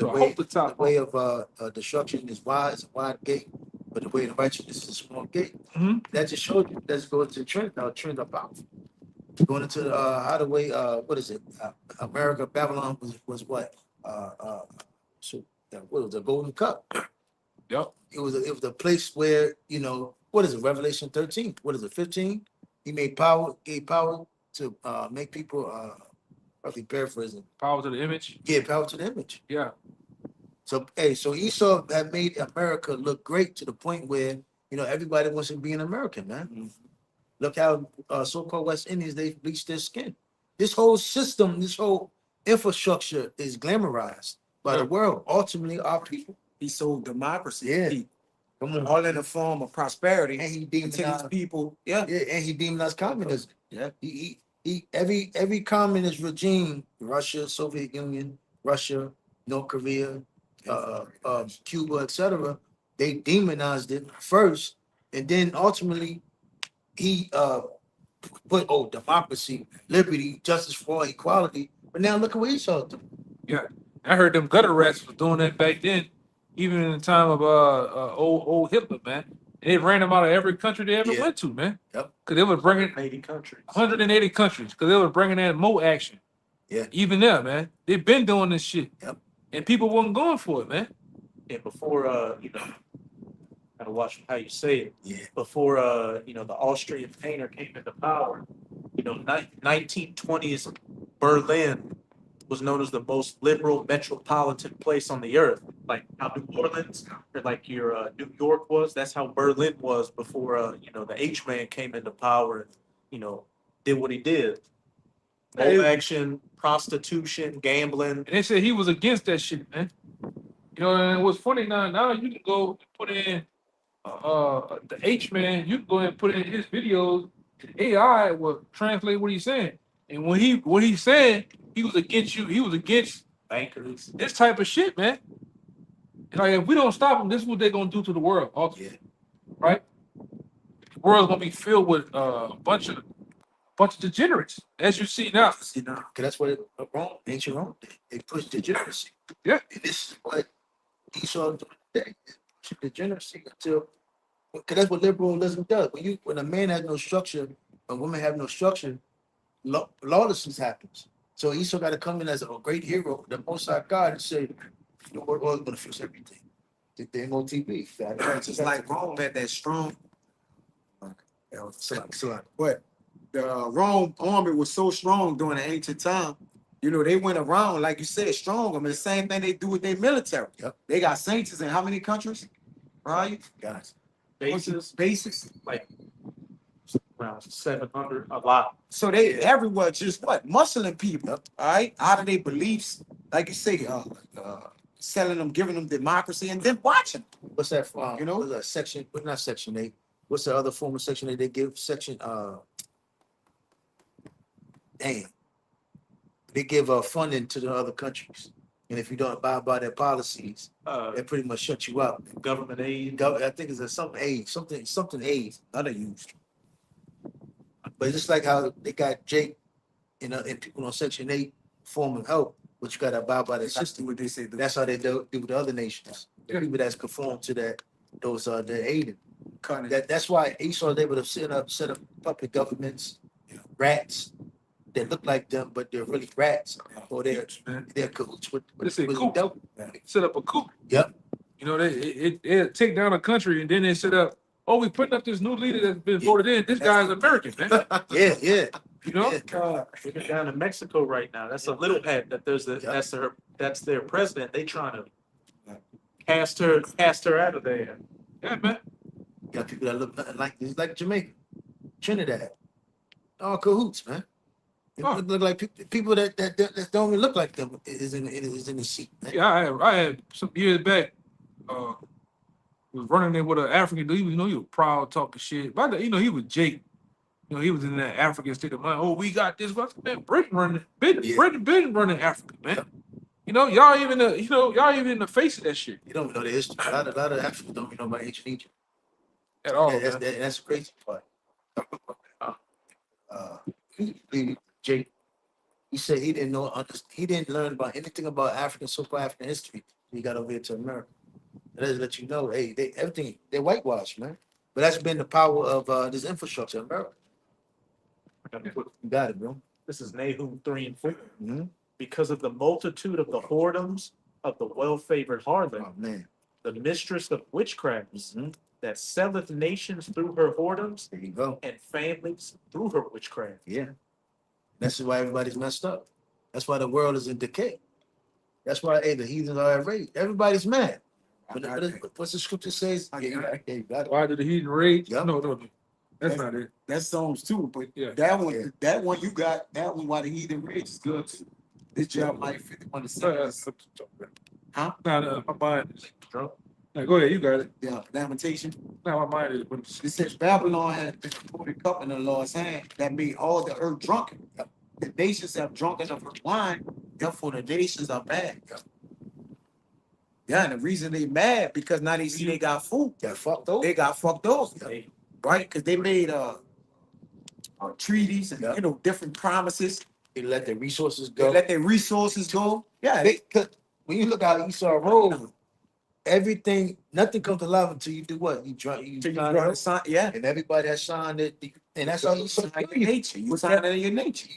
So I way hope the top the way of destruction is wide, it's a wide gate, but the way of righteousness is a small gate. Mhm. That just showed you. Let's go into trend now. Trend are powerful. Going into how the way what is it? America Babylon was what? So what was the Golden Cup? Yep. It was a place where what is it? Revelation 13. What is it? 15. He gave power to make people roughly paraphrasing. Power to the image. Yeah, power to the image. Yeah. So so Esau had made America look great to the point where everybody wants to be an American, man. Look how so-called West Indians, they bleach their skin. This whole system, this whole infrastructure is glamorized by the world. Ultimately, our people. He sold democracy. Yeah. He, Come on. all in the form of prosperity. And he To these demonized, people. Yeah. and he demonized communism. Yeah. He every communist regime, Russia, Soviet Union, Russia, North Korea, Cuba, etc., they demonized it first, and then ultimately he put democracy, liberty, justice for all, equality. But now look at what Esau do. Yeah. I heard them gutter rats was doing that back then, even in the time of old Hitler, man. And they ran them out of every country they ever Yeah. went to, man. Yep. Because they were bringing 80 countries. 180 countries, because they were bringing that Mo action. Yeah. Even there, man. They've been doing this shit. Yep. And people wasn't going for it, man. And before, gotta watch how you say it. Yeah. Before, the Austrian painter came into power, 1920s Berlin was known as the most liberal metropolitan place on the earth. Like how New Orleans or like your New York was, that's how Berlin was before, the H-man came into power and, did what he did. Hey. Mob action, prostitution, gambling. And they said he was against that shit, man. And what's funny now you can go put in the H-man, you can go ahead and put in his videos, AI will translate what he's saying. And what he's saying, he was against you, he was against Bankers. this type of shit, man. And like if we don't stop them, this is what they're gonna do to the world, ultimately. Right? The world's gonna be filled with a bunch of degenerates, as you see now. Because that's what ancient Rome did. They pushed degeneracy. Yeah. And this is what Esau did today. Push degeneracy until Because that's what liberalism does. When a man has no structure, a woman have no structure, lawlessness happens. So Esau got to come in as a great hero, the Most High God, and say, "The Lord is going to fix everything." The MOTB. Just like Rome had that strong, but the Rome army was so strong during the ancient time. You know, they went around, like you said, strong. I mean, the same thing they do with their military. Yep. They got saints in how many countries? Right? Guys, Bases, Bases. like around 700, a lot. So they everywhere just what? Muscling people, Yep. all right? Out of their beliefs, like you say, selling them, giving them democracy, and then watching. what's that? You know? What's that section? But not Section 8. What's the other form of Section 8 they give? Damn. They give funding to the other countries, and if you don't abide by their policies, they pretty much shut you out. Government aid. I think it's something aid, other used. But it's just like how they got Jake and people on Section 8 form of help, but you got to abide by the system. What they say. That's how they do with the other nations. The people that's conform to that, those they're aiding. That's why Esau is able to set up puppet governments, rats that look like them, but they're really rats, or they're cahoots with They say with the coup. devil. Set up a coup. Yep. You know, they take down a country and then they set up, oh, we putting up this new leader that's been voted in. This guy's American, man. Yeah. You know? Yeah. Even down in Mexico right now, that's a little head that that's their president. They trying to cast her out of there. Yeah, man. Got people that look nothing like Jamaica, Trinidad, all cahoots, man. It Oh. look like people that don't even look like them is in the seat. Man. Yeah, I had some years back, was running there with an African dude. He was proud talking shit. But he was Jake. He was in that African state of mind. Oh, we got this. Man, Britain running. Britain running Africa, man. Yeah. Y'all even in the face of that shit You don't know the history. A lot of Africans don't even know about ancient Egypt. at all. Yeah, man. that's the crazy part. Jake, he said he didn't learn about anything about so-called African history when he got over here to America. That does let you know, hey, they're whitewashed, man. But that's been the power of this infrastructure in America. You got it, bro. This is Nahum 3 and 4. Mm-hmm. Because of the multitude of the whoredoms of the well-favored harlot, Oh man. the mistress of witchcrafts, Mhm. that selleth nations through her whoredoms, There you go. and families through her witchcraft. Yeah. That's why everybody's messed up. That's why the world is in decay. That's why the heathens are irate. Everybody's mad. What's the scripture says? I Yeah, got you got it. Why did the heathen rage? Yep. No. That's not it. That's Psalms too, but Yeah. that one you got, that one why the heathen rage is good too. This Jeremiah 51 to 7. Huh? No, my mind is Drunk. No, go ahead, you got it. Yeah, lamentation. Now my mind is but It says Babylon had been poured cup in the Lord's hand that made all the earth drunken. The nations have drunken of her wine, therefore the nations are bad. Yeah, and the reason they mad because now they see they got food. Got fucked over. They got fucked over, Hey, right? Because they made treaties and Yeah. different promises. They let their resources They go. let their resources go. Yeah, Cause when you look how Esau rolled, nothing comes to life until you do what? You drunk, yeah. and everybody has signed it, and that's how Esau Sign do your you. nature. You sign it in your nature.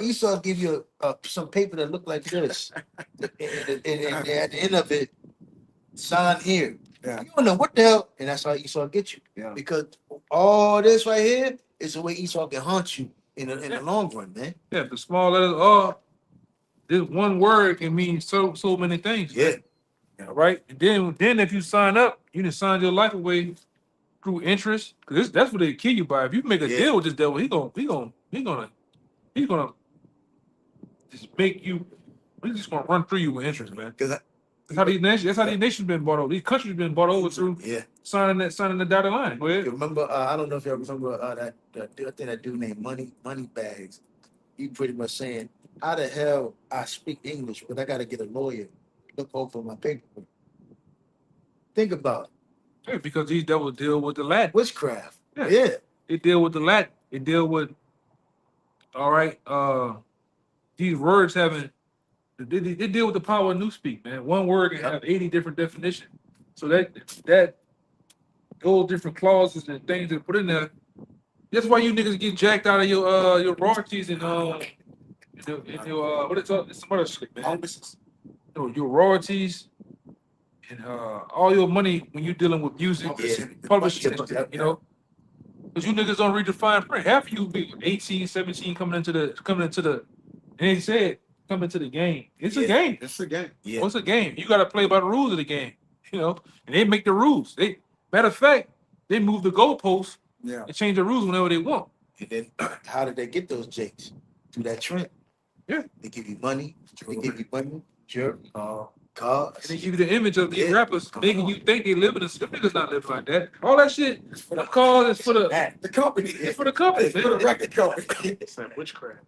Esau give you some paper that look like this, and at the end of it, sign here. Yeah. You don't know what the hell, and that's how Esau get you. Yeah. Because all this right here is the way Esau can hunt you in the long run, man. yeah, the small letters this one word can mean so many things. Yeah. All right. And then if you sign up, you can sign your life away through interest. Because that's what they kill you by. If you make a Yeah. deal with this devil, he's gonna just make you. He's just gonna run through you with interest, man. Because That's how these nations been bought over. These countries been bought over through yeah. signing the dotted line. Go ahead. You remember, I don't know if you remember I think that dude named Money Bags. He pretty much saying, how the hell I speak English, but I got to get a lawyer look over my paperwork. Think about it. Yeah, because these devils deal with the Latin. Witchcraft. Yeah. Yeah. They deal with the Latin. They deal with all right. These words having they deal with the power of newspeak, man. One word can have 80 different definitions. So that those different clauses and things that put in there. That's why you niggas get jacked out of your royalties and your what it's some other shit, man. Bonuses. Your royalties and all your money when you're dealing with music, Yeah. publishing, Yeah. you know. Because you niggas don't read the fine print. Half of you be 18, 17 coming into the and they said coming to the game. It's a Yeah. game. It's a game. Yeah. What's a game? You gotta play by the rules of the game, you know, and they make the rules. Matter of fact, they move the goalposts Yeah. and change the rules whenever they want. And then how did they get those jakes? Through that trend. Yeah. They give you money. They give you money. Sure. And Cars. they give you the image of these Yeah. rappers, making you think they live in a them niggas not living like that. All that shit, the cause is for The company. it's for the company, It's for the man. record company. It's like witchcraft.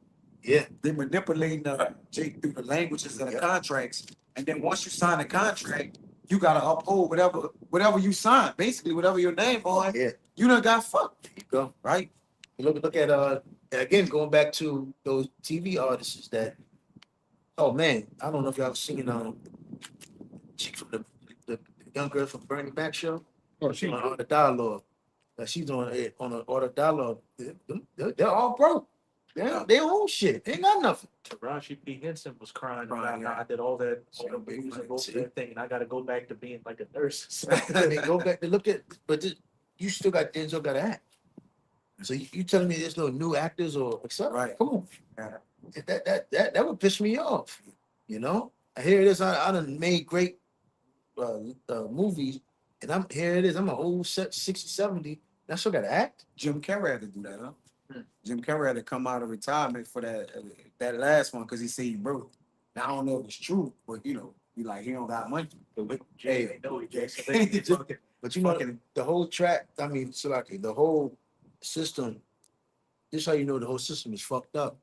Yeah. They manipulating Jake through the languages of the contracts, and then once you sign a contract, you gotta uphold whatever you sign. Basically, whatever your name on, Yeah. you done got fucked, There you go. right? Look at again going back to those TV artists that oh man, I don't know if y'all seen chick from the young girl from Bernie Mac show Oh, she, on the dialogue. She's on an order dialogue. They're all broke. They own shit. They ain't got nothing. Taraji P. Henson was crying Crying, about yeah. I did all that, See, all the music, all see. that thing, and I gotta go back to being like a nurse. They go back to look at, but you still got Denzel got to act. So you telling me there's no new actors or except Right. Come on, Yeah. that would piss me off. You know, here it is. I done made great movies, and here it is. I'm an old 60, 70. I still got to act. Jim Carrey had to do that, huh? Hmm. Jim Carrey had to come out of retirement for that last one because he said he broke. Now I don't know if it's true, but he like he don't got money. Hey, no, he can't. So they keep fucking- But you know, Fucking- the whole track. I mean, Salaki, the whole system. This how you know the whole system is fucked up.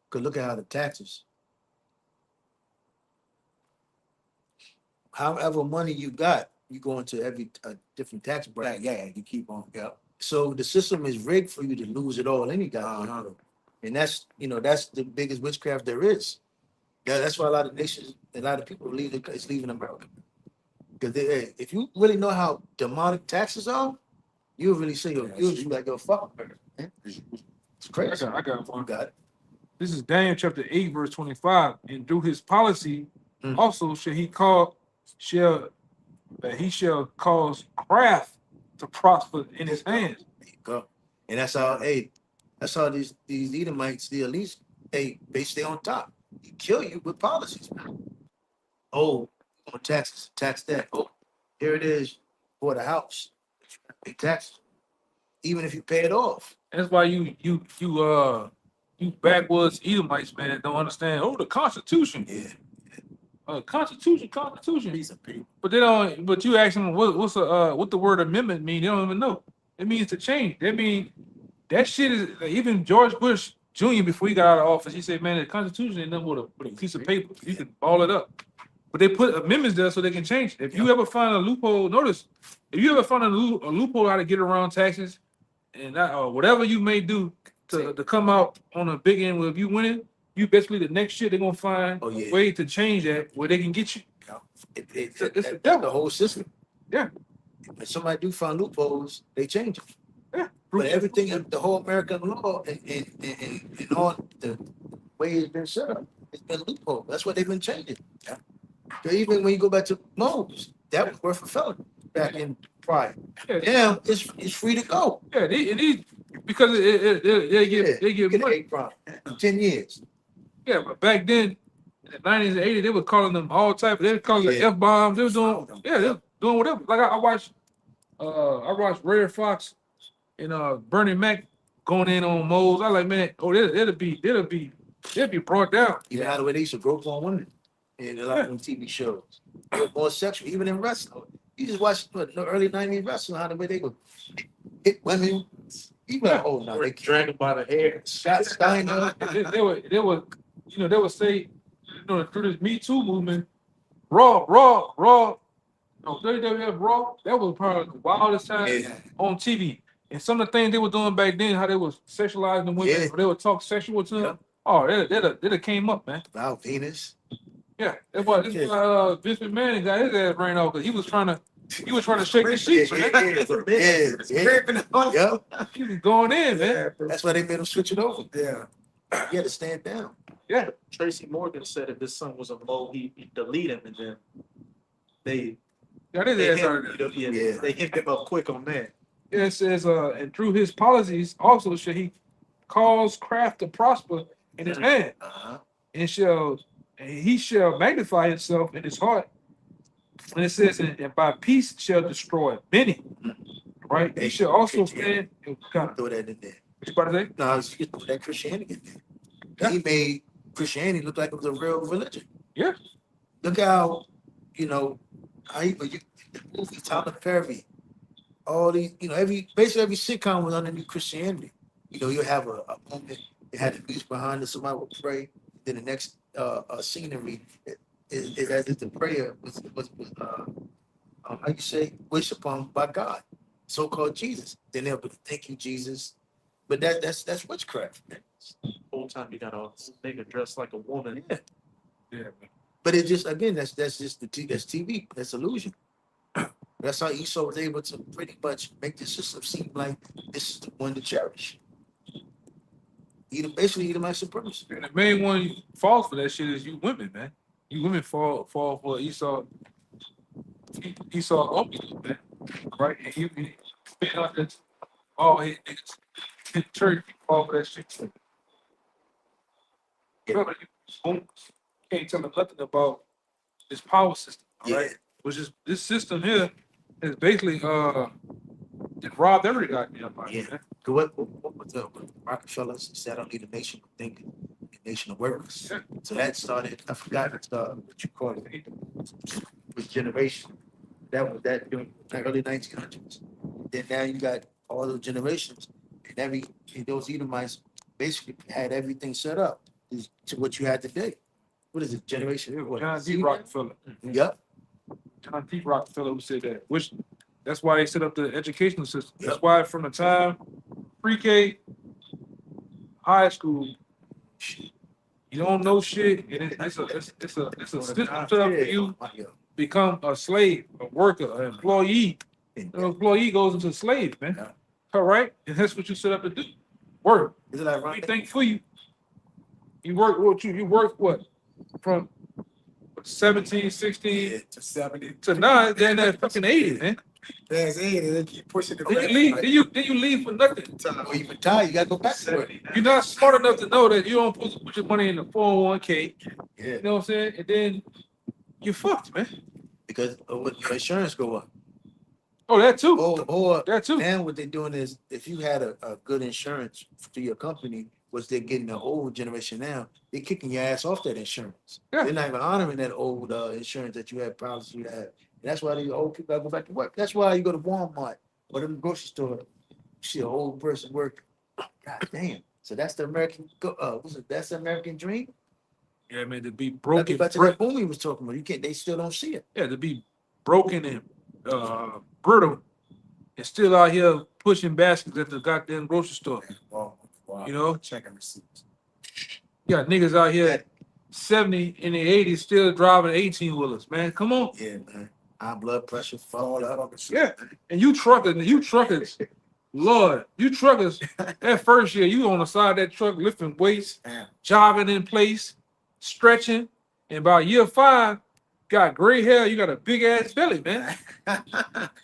Cause look at how the taxes. However money you got, you go into every different tax bracket. Yeah, you keep on. Yeah. So the system is rigged for you to lose it all any goddamn Uh-huh. time. And that's that's the biggest witchcraft there is. That's why a lot of nations, a lot of people is leaving America. Because if you really know how demonic taxes are, you'll really say you'll be like, yo, fuck America. Man. It's crazy. I got You one. got it. This is Daniel chapter 8, verse 25. And through his policy, Mm. also that he shall cause craft to prosper in his hands. There you go. And that's how, these Edomites, the elites, they stay on top. They kill you with policies, man. Oh, on taxes, tax that. Oh, here it is for the house. They tax even if you pay it off. That's why you backwoods Edomites, man, don't understand. Oh, the Constitution. Yeah. Constitution. Piece of paper. But they don't. But you ask them what the word amendment mean? They don't even know. It means to change. That mean that shit is even George Bush Jr. before he got out of office. He said, "Man, the Constitution ain't nothing but a piece of paper. You can ball it up." But they put amendments there so they can change it. If you ever find a loophole, notice if you ever find a loophole how to get around taxes and or whatever you may do to come out on a big end, if you win it, you basically the next shit they're gonna find Oh, yeah. a way to change that where they can get you. It's the the devil. whole system. Yeah. When somebody do find loopholes, they change it. Yeah. But everything, the whole American law and all the way it's been set up, it's been loophole. That's what they've been changing. Yeah. So even when you go back to Moses, that was worth a felony back in prior. Yeah. Now it's free to go. Yeah, they because they You give get money. 8 crime, 10 years. Yeah, but back then, in the 90s and 80s, they were calling them all type. They were calling them Yeah. F-bombs. They were doing, they were doing whatever. Like I watched Ray Fox and Bernie Mac going in on Moles. I like, man, it'll be brought down. Even how the way they used to grope on women in a lot of them TV shows. They were more sexual, even in wrestling. You just watch the early 90s wrestling, how the way they would hit women. You like, oh no, Or they drag him by the hair. shot Steiner. They would say, through this Me Too movement, Raw, WWF Raw, that was probably the wildest time Yeah. on TV. And some of the things they were doing back then, how they was sexualizing the women, Yeah. or they would talk sexual to them. Yeah. Oh, they'd have came up, man. Wow, Venus. Yeah, that's why Yeah. Vince McMahon got his ass ran off because he was trying to He was trying to shake the sheets, man. Yeah. He was going in, man. That's why they made him switch it over. Yeah. He had to stand down. Yeah. Tracy Morgan said if his son was a mole, he'd delete him, and then they Got his they ass hit, out of there. Yeah. they hit him up quick on that. Yeah, it says, and through his policies also shall he cause craft to prosper in his hand, Uh-huh. and he shall magnify himself in his heart. And it says, and by peace shall destroy many. Right? He shall also stand. Kind of, Throw that in there. what you about to say? No, you can throw that Christianity in there. He made Christianity look like it was a real religion. Yeah. Look how, how the movie Tyler Perry, all these, basically every sitcom was underneath Christianity. You have a moment, it had the music behind it, somebody would pray, then the next scenery is as if the prayer was how you say, wished upon by God, so-called Jesus. Then they'll be, thank you, Jesus. But that's witchcraft, man. Whole time you got a nigga dressed like a woman. Yeah. Yeah, man. But it just, again, that's just that's TV, that's illusion. That's how Esau was able to pretty much make the system seem like this is the one to cherish. Basically, Edomite supremacy. And the main one who falls for that shit is you women, man. You women fall for Esau only, man. Right? And you all his niggas in church fall for that shit. Brother, you can't tell them nothing about this power system, all right? Yeah. Which is this system here is basically it robbed every goddamn body, Yeah. man. What was the Rockefeller said? I don't need a nation of thinking, a nation of workers. Yeah. So that started. I forgot what you call it. With generation. That was that during the early 1900s. Then now you got all those generations, and those Edomites basically had everything set up to what you had today. What is it? Generation? What? John D. Rockefeller. Yep. John D. Rockefeller who said that. Which that's why they set up the educational system. That's Yep. why from the time pre-K, high school, you don't know shit, and it's a system set up for you to become a slave, a worker, an employee. The employee goes into slave, man. Yeah. All right, and that's what you set up to do. Work. Is it like We think for you. You work what you work what from 17, 16 To 70. to now, then that fucking 80, man. There's 80, they keep pushing the Then you leave for nothing. When you retire, you gotta go back to work. You're not smart enough to know that you don't supposed to put your money in the 401k. Yeah. You know what I'm saying? And then you're fucked, man. Because your insurance go up. Oh, that too. Or That too. and what they're doing is, if you had a good insurance through your company, which they're getting the old generation now, they're kicking your ass off that insurance. Yeah. They're not even honoring that old insurance that you had, policy you had. And that's why the old people gotta go back to work. That's why you go to Walmart or the grocery store, you see an old person working. God damn. So that's the American, that's the American dream? Yeah, man, to be Like broken. back to that boom we was talking about. They still don't see it. Yeah, to be broken and brittle and still out here pushing baskets at the goddamn grocery store. Wow. You know? Checking receipts. You got niggas out here 70 in the 80s still driving 18 wheelers, man. Come on. Yeah, man. High blood pressure, All fucked that up. fucking shit. Yeah. And you truckers, Lord, you truckers, that first year, you on the side of that truck lifting weights, Damn. jogging in place, stretching, and by year 5, got gray hair, you got a big ass belly, man.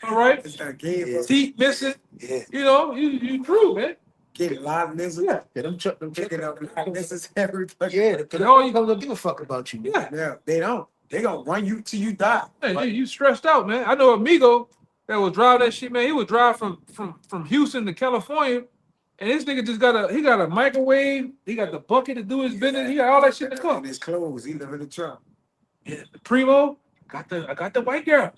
All right? It's gonna give Yeah. us Teeth missing, Yeah. you know, you true, man. get a lot of this. Yeah. Yeah, them Picking up like this is every fucking. Yeah, because all all you don't give a fuck about you. Yeah. Yeah, they don't. They gonna run you till you die. Man, you stressed out, man. I know Amigo that was driving that shit, man. He would drive from Houston to California, and this nigga just got a microwave. He got the bucket to do his business. He got all that shit in the car. And his clothes. He live in the truck. Yeah, Primo, I got the white girl.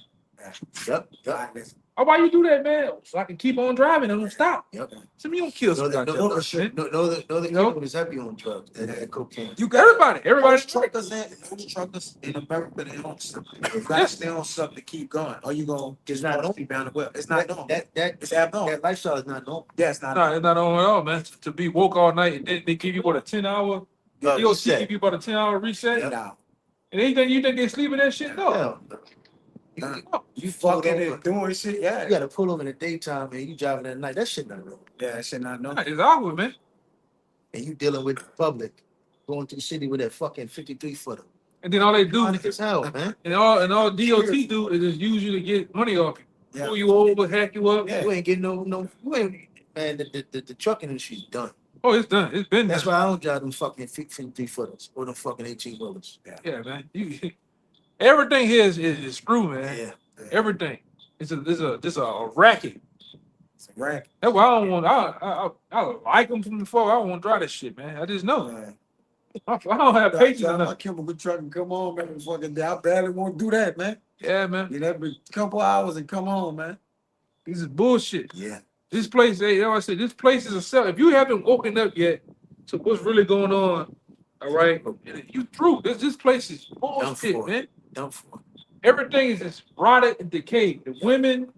Yep. God, listen. Oh, why you do that, man? So I can keep on driving and don't stop. Yep. So me don't kill No, some the goddamn man. Kingdom is heavy on drugs and cocaine. You got Everybody. those truckers in America, they on something. You gotta stay on something to keep going. Or you gonna It's not normal. be bound to well. It's not normal. That It's abnormal. that lifestyle is not normal. Yeah, it's not. No, it's not on at all, man. To be woke all night and then they give you what a 10-hour. DOC give you about a 10-hour reset. No. And anything you think they sleeping that shit? No. Hell, You pull fucking over. and doing shit, yeah. You gotta pull over in the daytime and you driving at night. That shit not real. Yeah, that shit not no. It's awkward, man. And you dealing with the public, going through the city with that fucking 53 footer. And then all they do, Ironic as hell, man. and all DOT do is just use you to get money off you. Yeah. Pull you over, hack you up. Yeah. You ain't getting you ain't, man, the trucking industry's done. Oh, it's done. It's been That's done. why I don't drive them fucking 53 footers or them fucking 18 wheelers. Yeah, man. Everything here is screw, man. Yeah. Everything. It's a racket. It's a rack. That's why I don't want. I like them from before. I don't want to drive that shit, man. I just know. Man. I don't have patience My enough. chemical truck and come on, man. Fucking day. I barely want to do that, man. Yeah, man. Get up a couple hours and come on, man. This is bullshit. Yeah. This place, hey, I said, this place is a cell. If you haven't woken up yet to what's really going on, all right, you through. This place is bullshit, for. man. Done for. Everything is just rotted and decayed. The women,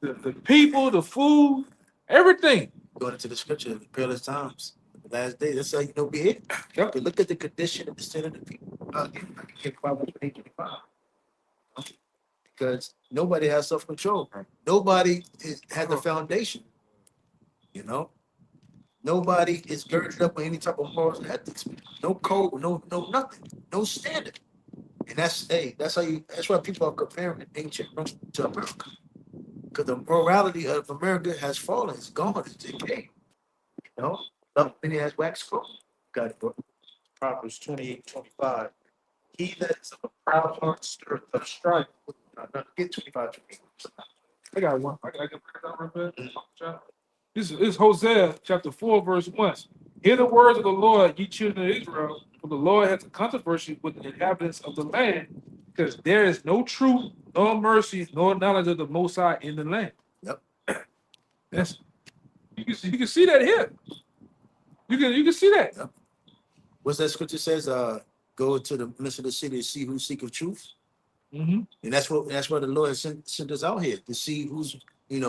the people, the food, everything. Going into the scripture, the peerless times, the last day. That's how you know we here. Yep. Look at the condition of the sin of the people. I can get Proverbs 8:25. Because nobody has self-control. Nobody had the foundation. You know? Nobody is girded up with any type of moral ethics. No code, no nothing, no standard. And that's why people are comparing ancient Rome to America. Because the morality of America has fallen, it's gone, it's decayed. You know? Nothing has waxed cold. Got it, bro. Proverbs 28:25. He that is of a proud heart stirreth up strife. Get 25. I got one. I can break it down real quick. This is Hosea chapter 4, verse 1. Hear the words of the Lord, ye children of Israel, for the Lord has a controversy with the inhabitants of the land, because there is no truth, nor mercy, nor knowledge of the Most High in the land. Yep. That's you can see that here. You can see that. Yep. What's that scripture says? Go to the midst of the city to see who seeketh truth. Mm-hmm. And that's what the Lord sent us out here to see who's, hey,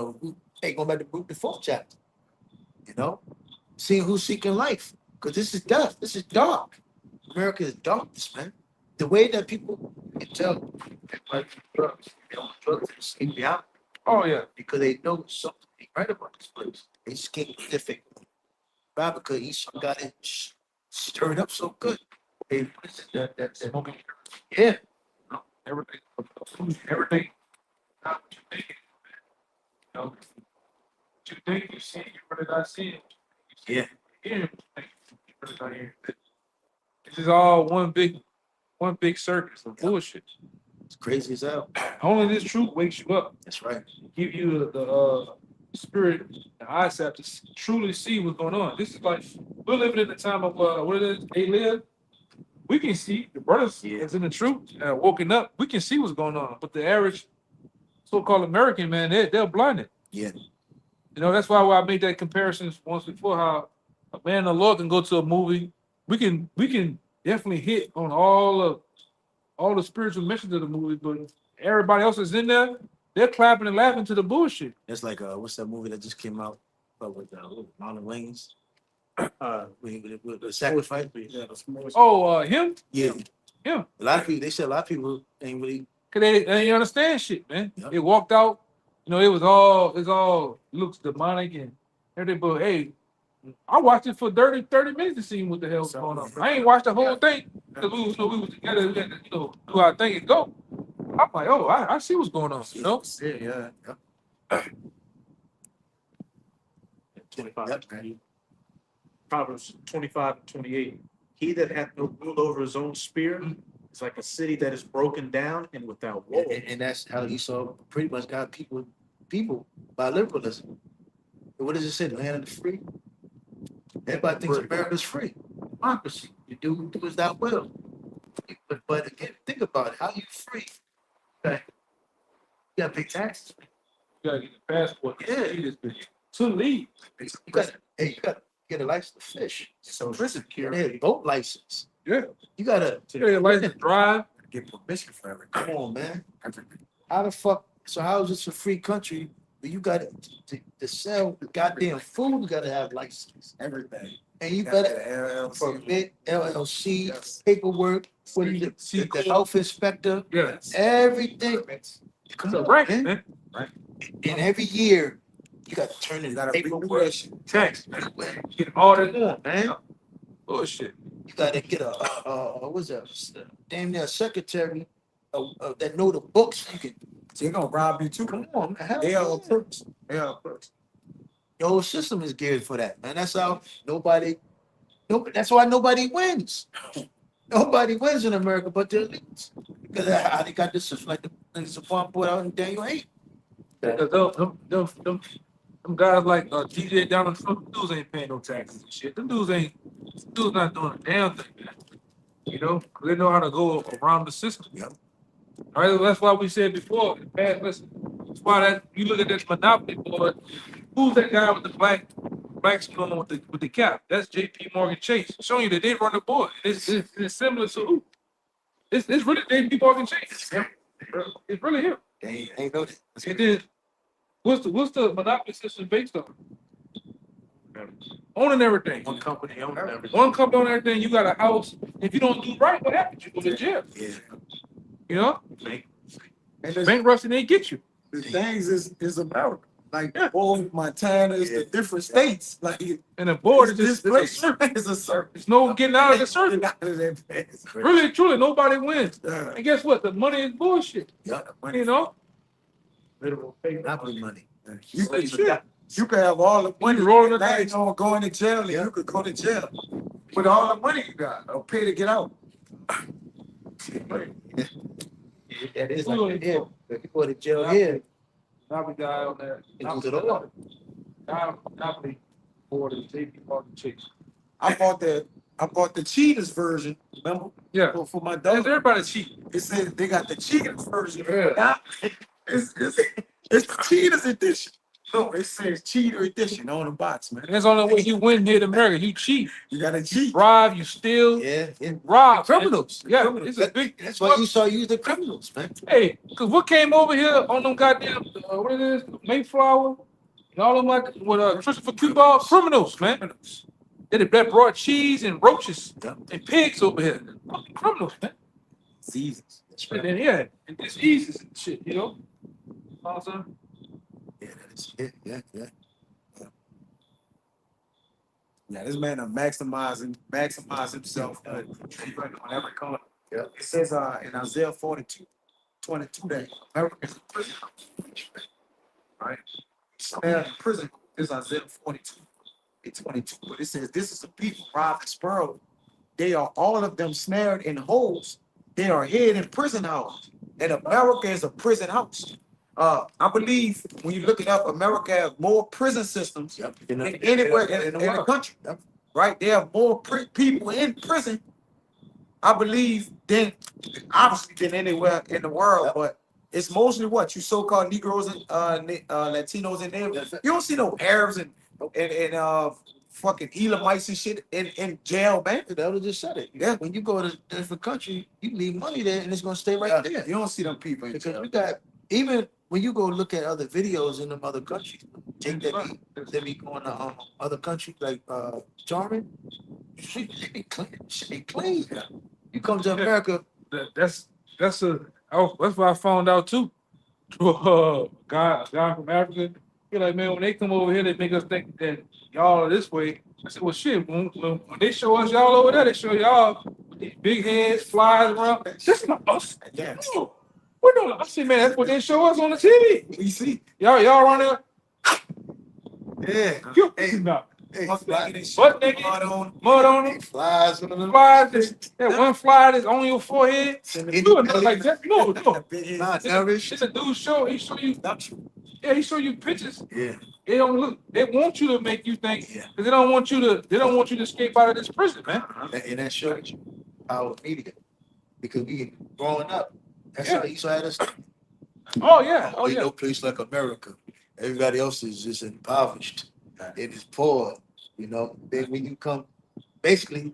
going back to the fourth chapter, seeing who's seeking life. Because this is death. This is dark. America is darkness, man. The way that people can tell, like drugs, drugs are escaping out Oh yeah. because they know something ain't right about this place. They just can't get it. Why? Because Esau got it stirred up so good. Hey, what is it? That Smoking. yeah. Everything. Not what you think. What you think you see, you really not seeing. Yeah. You really not hearing. This is all one big circus of bullshit. It's crazy as hell. Only this truth wakes you up, That's right. give you the spirit, the eyesight to truly see what's going on. This is like we're living in the time of what it is they live. We can see the brothers that's in the truth, woken up. We can see what's going on, but the average so-called American man, they're blinded. Yeah. That's why I made that comparison once before. How a man of the Lord can go to a movie. We can definitely hit on all the spiritual message of the movie, but everybody else is in there. They're clapping and laughing to the bullshit. It's like what's that movie that just came out with Mountain Wings? With the sacrifice. Yeah, the smallest. Him? Yeah. Him. A lot of people ain't really. Cause they ain't understand shit, man. Yep. They walked out, it's all looks demonic and everything. But hey, I watched it for 30 minutes to see what the hell's going on. I ain't watched the whole thing because we was together. We had to, do our thing and go. I'm like, oh, I see what's going on. Yeah. 25. Yep. Proverbs 25:28. He that hath no rule over his own spirit is like a city that is broken down and without wall. And that's how Esau pretty much got people by liberalism. And what does it say? The land of the free. Everybody thinks America's free. Democracy. You do as thou will. But again, think about it. How you free? Okay. You gotta pay taxes. You gotta get the passport. Yeah. To leave. You gotta get a license to fish. So Prison security. yeah, boat license. Yeah. You gotta You gotta license to drive. Get permission for everything. come on, man. How the fuck? So how is this a free country? But you got to sell the goddamn food. You gotta have license, Everything. and you Gotta better get a LLC. permit LLC Yes. paperwork. what is it? See, The health inspector, yeah, everything. it's Come a on, racket, man. man. And every year, you got to turn in Gotta paperwork. renew that shit. Tax, man. Get all that Come on, man. bullshit. You got to get what's that? Damn near secretary that know the books. You can They're gonna rob you too. come on, man. Hell They are yeah. crooks. They are crooks. The whole system is geared for that, man. That's how nobody. That's why nobody wins. Nobody wins in America, but the elites. Because of how they got this, like the Supreme Court out in Daniel 8. Because them guys like DJ Donald Trump, them dudes ain't paying no taxes and shit. Them dudes not doing a damn thing, man. You know, 'cause they know how to go around the system. Yep. All right, that's why we said before, man, listen, that's why that you look at this monopoly board. Who's that guy with the black skin with the cap? That's JP Morgan Chase. Showing you that they run the board. It's similar to who? It's really JP Morgan Chase. It's really him. They ain't know that. And then what's the monopoly system based on? Owning everything. One company owning everything. One company on everything. You got a house. If you don't do right, what happens? You go to jail. Yeah. You know, And the, bankruptcy they get you. the things is America. Like Yeah. all Montana is the different states. Like And the board is this just it's a place circle. is a circle. There's no getting out of the circle. Get out of that place. Really, truly, nobody wins. Yeah. And guess what? The money is bullshit. Yeah. You know, Literal paper. Monopoly money. You could, Shit. you could have all the money. You rolling the Now you dice. don't going to jail, and Yeah. you could go to jail with all the money you got, or pay to get out. That is Who like is that. Yeah. If you go to jail here, Monopoly guy on there. it goes it all. Monopoly board is JP Morgan Chase. I bought the cheaters version. Remember Yeah, for my that's dog. everybody cheating. It said they got the cheaters version. Yeah. It's the cheaters edition. No, it says cheater edition on the box, man. And that's the only way you win here in America. You cheat, You gotta cheat. bribe, you steal, Yeah. Yeah. rob. Criminals. Yeah, Criminals. it's a big. That's why you saw use the criminals, man. Hey, cause what came over here on them goddamn what it is, Mayflower, and all them like with Christopher Cuba, criminals, man. That brought cheese and roaches Yeah. and pigs over here. Fucking criminals, man. Seasons. That's And right. then yeah, and diseases and shit, you know. Awesome. Yeah, that is it. Yeah, yeah. Yeah, this man maximize himself on every corner. Yeah. It says in Isaiah 42:22 that America is a prison. Right? Snared in prison is Isaiah 42:22. But it says this is a people robbed and spoiled. They are all of them snared in holes. They are hid in prison houses. And America is a prison house. I believe when you look it up, America has more prison systems Yep. than anywhere in the world. country. Yep. Right? They have more people in prison, I believe, than obviously than anywhere in the world. Yep. But it's mostly what you so-called Negroes and Latinos in there. Yes, sir. You don't see no Arabs and fucking Elamites and shit in jail, man. The elder just said it. Yeah. When you go to a different country, you leave money there and it's gonna stay right Yeah, there. you don't see them people in Because jail. we got even when you go look at other videos in them other countries, take that be going to other countries like German, you see they be clean. Shit be clean. You come to America, That's that's what I found out too. Through a guy from Africa. You're like, man, when they come over here, they make us think that y'all are this way. I said, well, shit, when they show us y'all over there, they show y'all these big heads, flies around. That's not us. Yeah. No, we're doing. I said, man, that's what they show us on the TV. We see. Y'all around there. yeah, You, Hey. no, Butt naked and shit, Butt naked. mud on. mud on they them. flies on them. Flies, that one fly that's on your forehead. And You doing nothing like that? No. Big head. Nah, It's Irish. a dude show. He show you. Production. Yeah, he show you pictures. Yeah, They don't look. They want you to make you think. Yeah. Because they don't want you to. They don't want you to escape out of this prison, man. and that shows you our media because we growing up. That's Yeah. how you saw us. Oh yeah. Oh Ain't yeah. no place like America. Everybody else is just impoverished. It is poor. You know, then when you come, basically,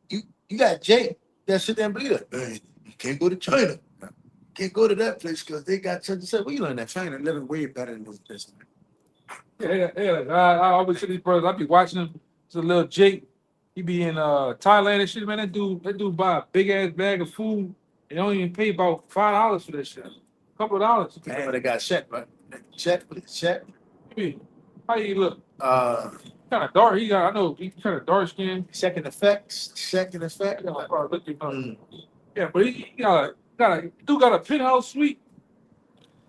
you got Jake that sit there and believe that. Man, you can't go to China. Can't go to that place because they got such and such. Where you learn that? China living way better than this, man. Yeah. Like, I always see these brothers. I be watching them. It's a little Jake. He be in Thailand and shit, man. That dude buy a big ass bag of food. They don't even pay about $5 for that shit. A couple of dollars. Man, they got Shaq, right? Shaq. Hey, how you look? Uh, Kind of dark. I know he's kind of dark skinned. Shaq in effect. Shaq in effect. Yeah, but he got a penthouse suite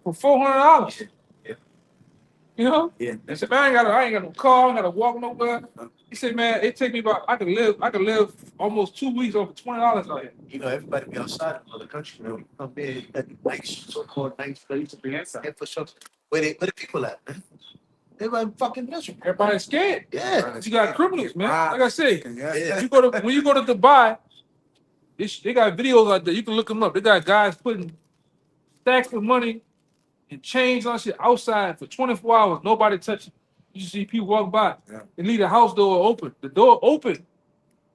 for $400. Yeah. You know? Yeah. He said, man, I ain't got no car, I ain't got to walk nowhere. He said, man, it take me about I could live almost 2 weeks off of $20 out here. You know, everybody be outside of the country, you know, come in at nice, so-called nice place to be inside infrastructure. Where the people at, man? Everybody fucking miserable. Everybody's scared. Yeah. You got criminals, man. Like I say, Yeah. when you go to Dubai, they got videos out there. You can look them up. They got guys putting stacks of money and chains on shit outside for 24 hours. Nobody touching. You see people walk by and leave the house door open. The door open.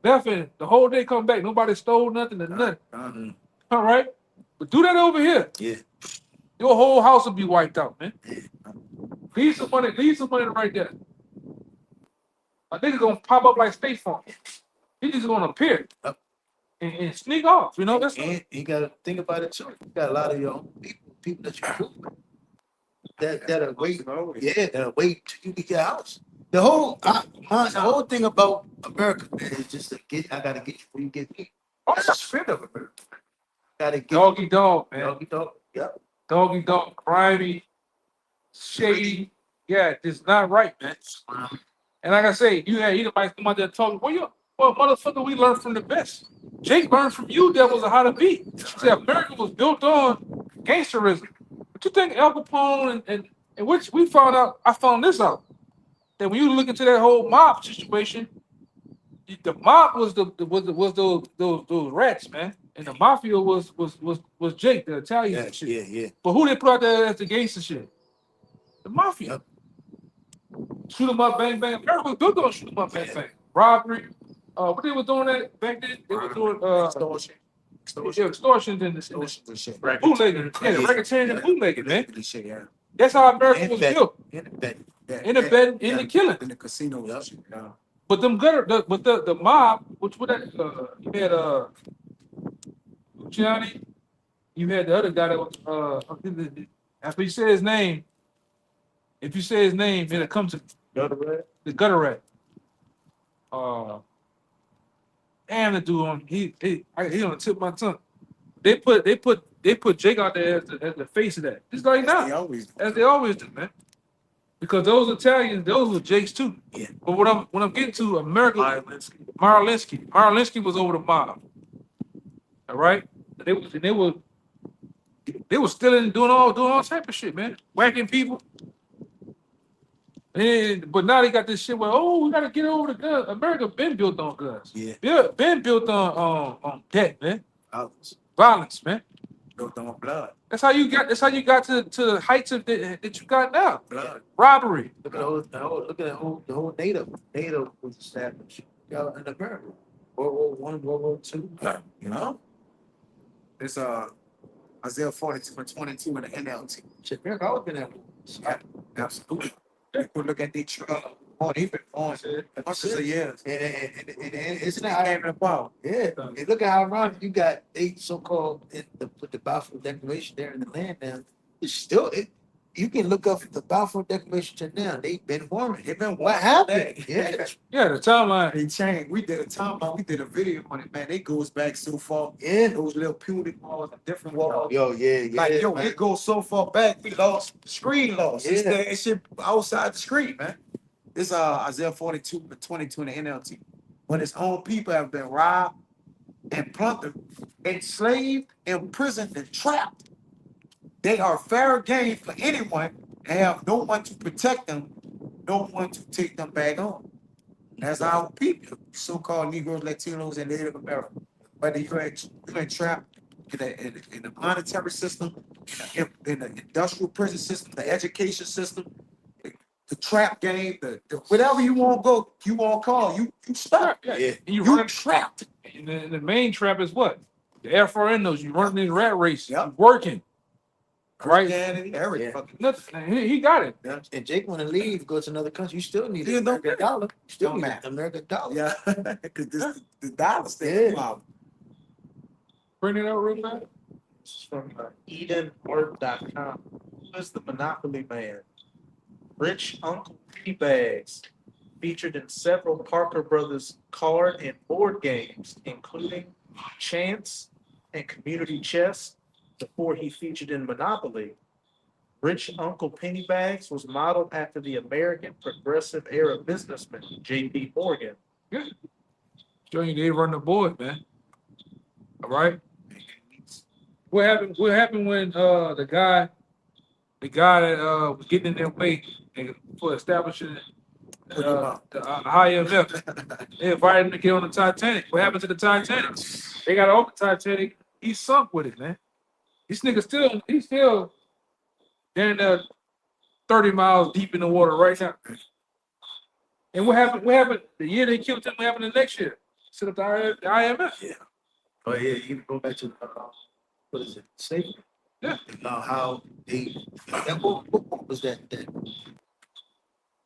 Left in the whole day come back. Nobody stole nothing or nothing. All right? But do that over here. Yeah. Your whole house will be wiped out, man. Leave some money right there. A nigga gonna pop up like State Farm. He just gonna appear and sneak off. You know, that's And you gotta think about it too. You got a lot of your own people that you cool with. That'll wait. Yeah, that'll wait till you get your house. The whole thing about America, man, is just I gotta get you before you get me. That's the spirit of America. Gotta get doggy dog, man. doggy dog. Yep. Doggy dog, grimy, shady. Yeah, it's not right, man. And like I say, you might come out there talking. Well, motherfucker, we learned from the best. Jake learned from you devils on how to be. See, America was built on gangsterism. But you think Al Capone and which we found out, I found this out, that when you look into that whole mob situation, the mob was those rats, man. And the mafia was Jake, the Italian shit. Yeah. But who they put out there as the gangster shit? The mafia. Yep. Shoot 'em up, bang, bang. America was built on shoot 'em up, bang, bang. Robbery. What they were doing that back then? They were doing extortion in the bootlegging. Yeah, the racketeering and bootlegging, man. That's how America was built. In the bed, in the killing. In the casino. But the mob, which you had Luciani, you had the other guy that was after you say his name, if you say his name, it'll come to the gutter rat. And the dude on he on the tip of my tongue. They put Jake out there as the face of that. Just like now. As they always do, man. Because those Italians, those were Jakes too. Yeah. But when I'm getting to America, Marlinsky was over the mob. All right? They were stealing, doing all type of shit, man. Whacking people. But now they got this shit where, we gotta get over the guns. America been built on guns. Yeah. Been built on debt, man. Violence, man. Built on blood. That's how you got to the heights of that you got now. Blood. Robbery. Look at the whole NATO. NATO was established in America. World War I, World War II. You know? It's Isaiah 42 and 22 in the NLT. Shit, America always been at war. Yeah, absolutely. People look at they've been on hundreds of years. And isn't They that came in power. yeah? And look at how ironic you got they so-called put the Balfour Declaration there in the land now. It's still you can look up the Balfour Declaration to now. They've been warring. They've been What warring. happened? Yeah. Yeah, the timeline. They changed. We did a timeline. We did a video on it, man. It goes back so far. Yeah. Those little puny walls, the different walls. Yo, yeah. Like, man. it goes so far back, we lost screen loss. It's Yeah. that shit outside the screen, man. This Isaiah 42 and 22 in the NLT. When his own people have been robbed and plundered, enslaved, imprisoned, and trapped. They are fair game for anyone and have no one to protect them, no one to take them back home. That's our people, so-called Negroes, Latinos, and Native Americans. Whether you're trapped in the monetary system, in the industrial prison system, the education system, the trap game, the whatever you want to go, you want to call, you stuck. Yeah. Yeah. And you You run trapped. and the main trap is what? The FRN knows you running in rat race. Yep. You working. Right. Christianity, everything. Yeah. Fucking Nothing. He got it. Yeah. And Jake want to leave, go to another country. You still need Yeah, an don't American dollar. You still Don't need matter. an American dollar. yeah, because the dollar stays Yeah. out. Bring it out real fast. This is from EdenArt.com. Who is the Monopoly Man? Rich Uncle Pennybags, featured in several Parker Brothers card and board games, including Chance and Community Chess, before he featured in Monopoly. Rich Uncle Pennybags was modeled after the American Progressive era businessman J.P. Morgan. Showing you they run the board, man. All right. What happened? What happened when the guy that was getting in their way for establishing the IMF? They invited him to get on the Titanic. What happened to the Titanic? They got off the Titanic. He sunk with it, man. This nigga he's still down there 30 miles deep in the water right now. And what happened? What happened the year they killed him? What happened the next year? Set up the IMF. Yeah. Oh yeah, you go back to what is it? Slavery. Yeah. How they what was that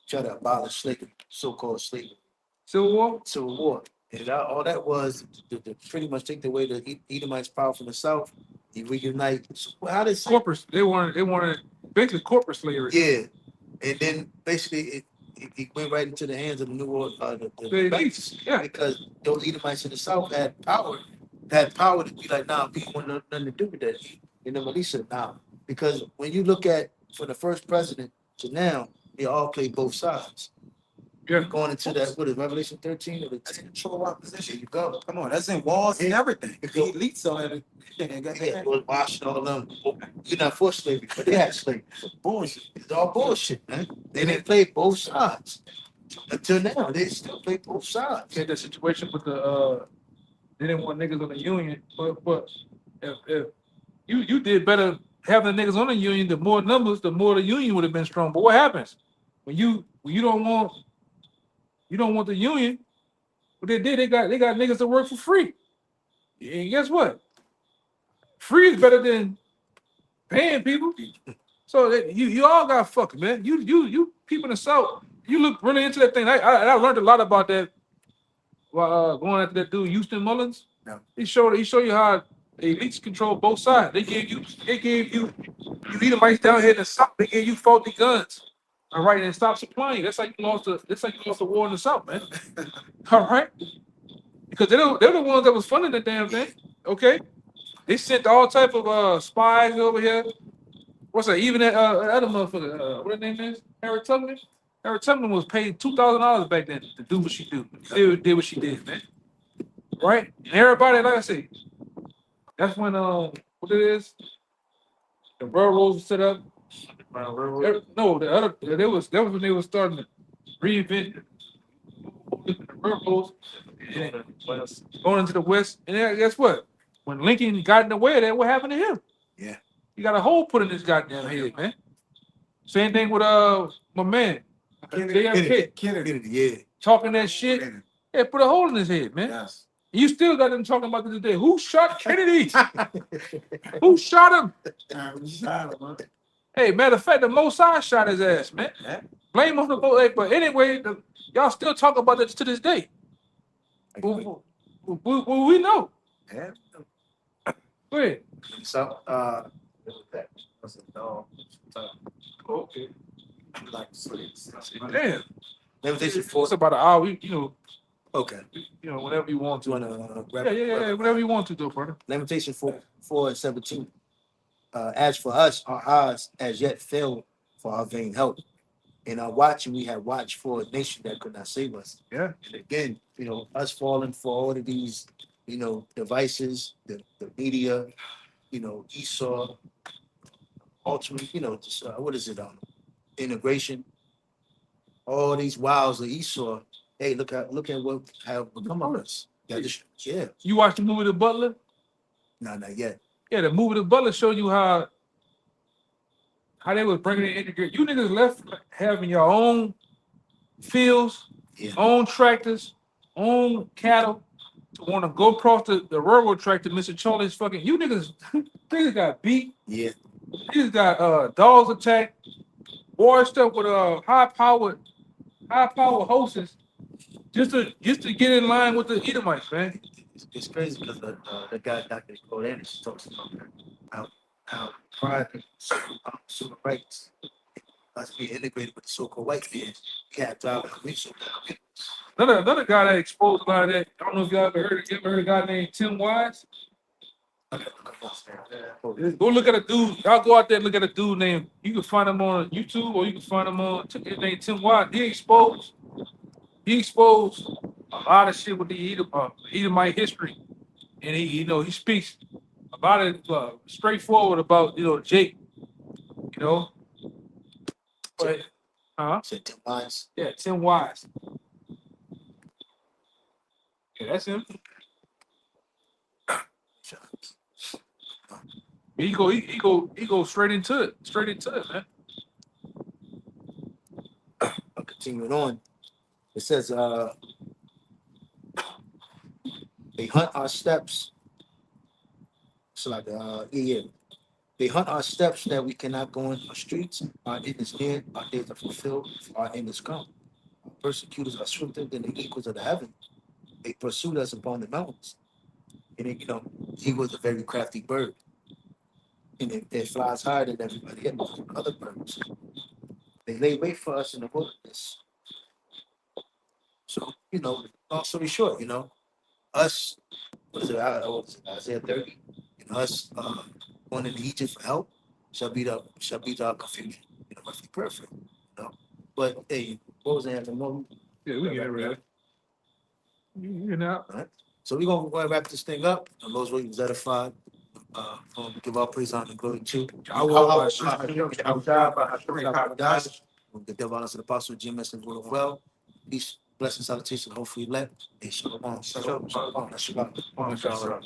try to abolish slavery, so-called slavery, Civil War. Civil War. And all that was to pretty much take away the Edomites' power from the south. You reunite. So how did Corporate. They wanted basically corporate slavery. yeah, and then basically it went right into the hands of the New World, The the elites. Yeah. because those Edomites in the south had power to be like, nah, we want nothing to do with that. You know, Melissa now, because when you look at from the first president to now, they all play both sides. Yeah. Going into that, what is Revelation 13 or the That's control opposition. there you go. Come on, that's in walls and everything. The Yeah. elites on everything. Yeah, was washing all them. You're not for slavery, but they had slavery. Bullshit. It's all bullshit, man. They didn't play both sides until now. They still play both sides. Had that situation with the they didn't want niggas on the union, but if you did better having the niggas on the union, the more numbers, the more the union would have been strong. But what happens when you don't want the union? What they did, they got niggas to work for free. And guess what? Free is better than paying people. So you all got fucked, man. You people in the South, you look really into that thing. I learned a lot about that while going after that dude Houston Mullins. Yeah. He showed you how the elites control both sides. They gave you Edomites down here in the South. They gave you faulty guns. All right, and stop supplying. That's like you lost the war in the South, man. All right, because they're the ones that was funding the damn thing. Okay, they sent all type of spies over here. What's that? Even that other motherfucker, what her name is? Harriet Tubman. Harriet Tubman was paid $2,000 back then to do what she did what she did, man. Right? And everybody, like I say, that's when what it is? The railroads were set up. No, that was when they were starting to reinvent the railroads and going into the West. And then guess what? When Lincoln got in the way of that, what happened to him? Yeah. He got a hole put in his goddamn head, man. Same thing with my man. JFK Kennedy. Yeah. talking that shit. Yeah, put a hole in his head, man. Yes. You still got them talking about this today. Who shot Kennedy? Who shot him? Hey, matter of fact, the Mossad shot his ass, man. Yeah. Blame on the Mossad. But anyway, y'all still talk about this to this day. Well, we know. Yeah. Go ahead. So What's it dog? Okay. Like slaves. Damn. Limitation It's 4. about an hour. Okay. Whenever you want Do to. you want to Yeah. Whenever you want to, though, brother. Limitation 4:17. As for us, our eyes as yet fail for our vain help. In our watching, we have watched for a nation that could not save us. Yeah. And again, us falling for all of these, devices, the media, Esau, ultimately, just what is it? Integration. All these wiles of Esau. Hey, look at what have become of us. Yeah. You watched the movie The Butler? No, not yet. Yeah, the movie The Butler showed you how they was bringing it integrate. You niggas left having your own fields, Yeah. own tractors, own cattle to want to go across the railroad track to Mr. Charlie's fucking. You niggas got beat. Yeah. He's got dogs attack, war stuff with high power hosts just to get in line with the Edomites, man. It's crazy because the guy Dr. Kodanis talks about how private civil rights must be integrated with the so-called white man. Can't drive a commission. Another guy that exposed a lot of that. I don't know if y'all ever heard a guy named Tim Wise. Go look at a dude. Y'all go out there and look at a dude named. You can find him on YouTube or you can find him on his name Tim Wise. He exposed a lot of shit with the Edomite history, and he speaks about it straightforward about Jake, but Said Tim Wise. yeah, Tim Wise. Yeah, that's him. He go straight into it, man. Continuing on, it says, they hunt our steps. It's like, yeah. They hunt our steps that we cannot go in our streets. Our end is near, our days are fulfilled, our end is come. Our persecutors are swifter than the eagles of the heaven. They pursued us upon the mountains. And then, eagle is a very crafty bird. And it flies higher than everybody else, other birds. They lay wait for us in the wilderness. So, long story short, us, what is it, Isaiah 30, and us going into Egypt for help shall be our confusion. Must be perfect. But hey, what was that? Yeah, we get it right. All right. So we're gonna wrap this thing up. The Lord's way was edified. Give our praise, honor, and glory to the devil, honor to the apostle, GMS, and word of well. Peace, blessings, salutation, hopefully let. Shalom. Shalom. Shalom. Shalom. Shalom.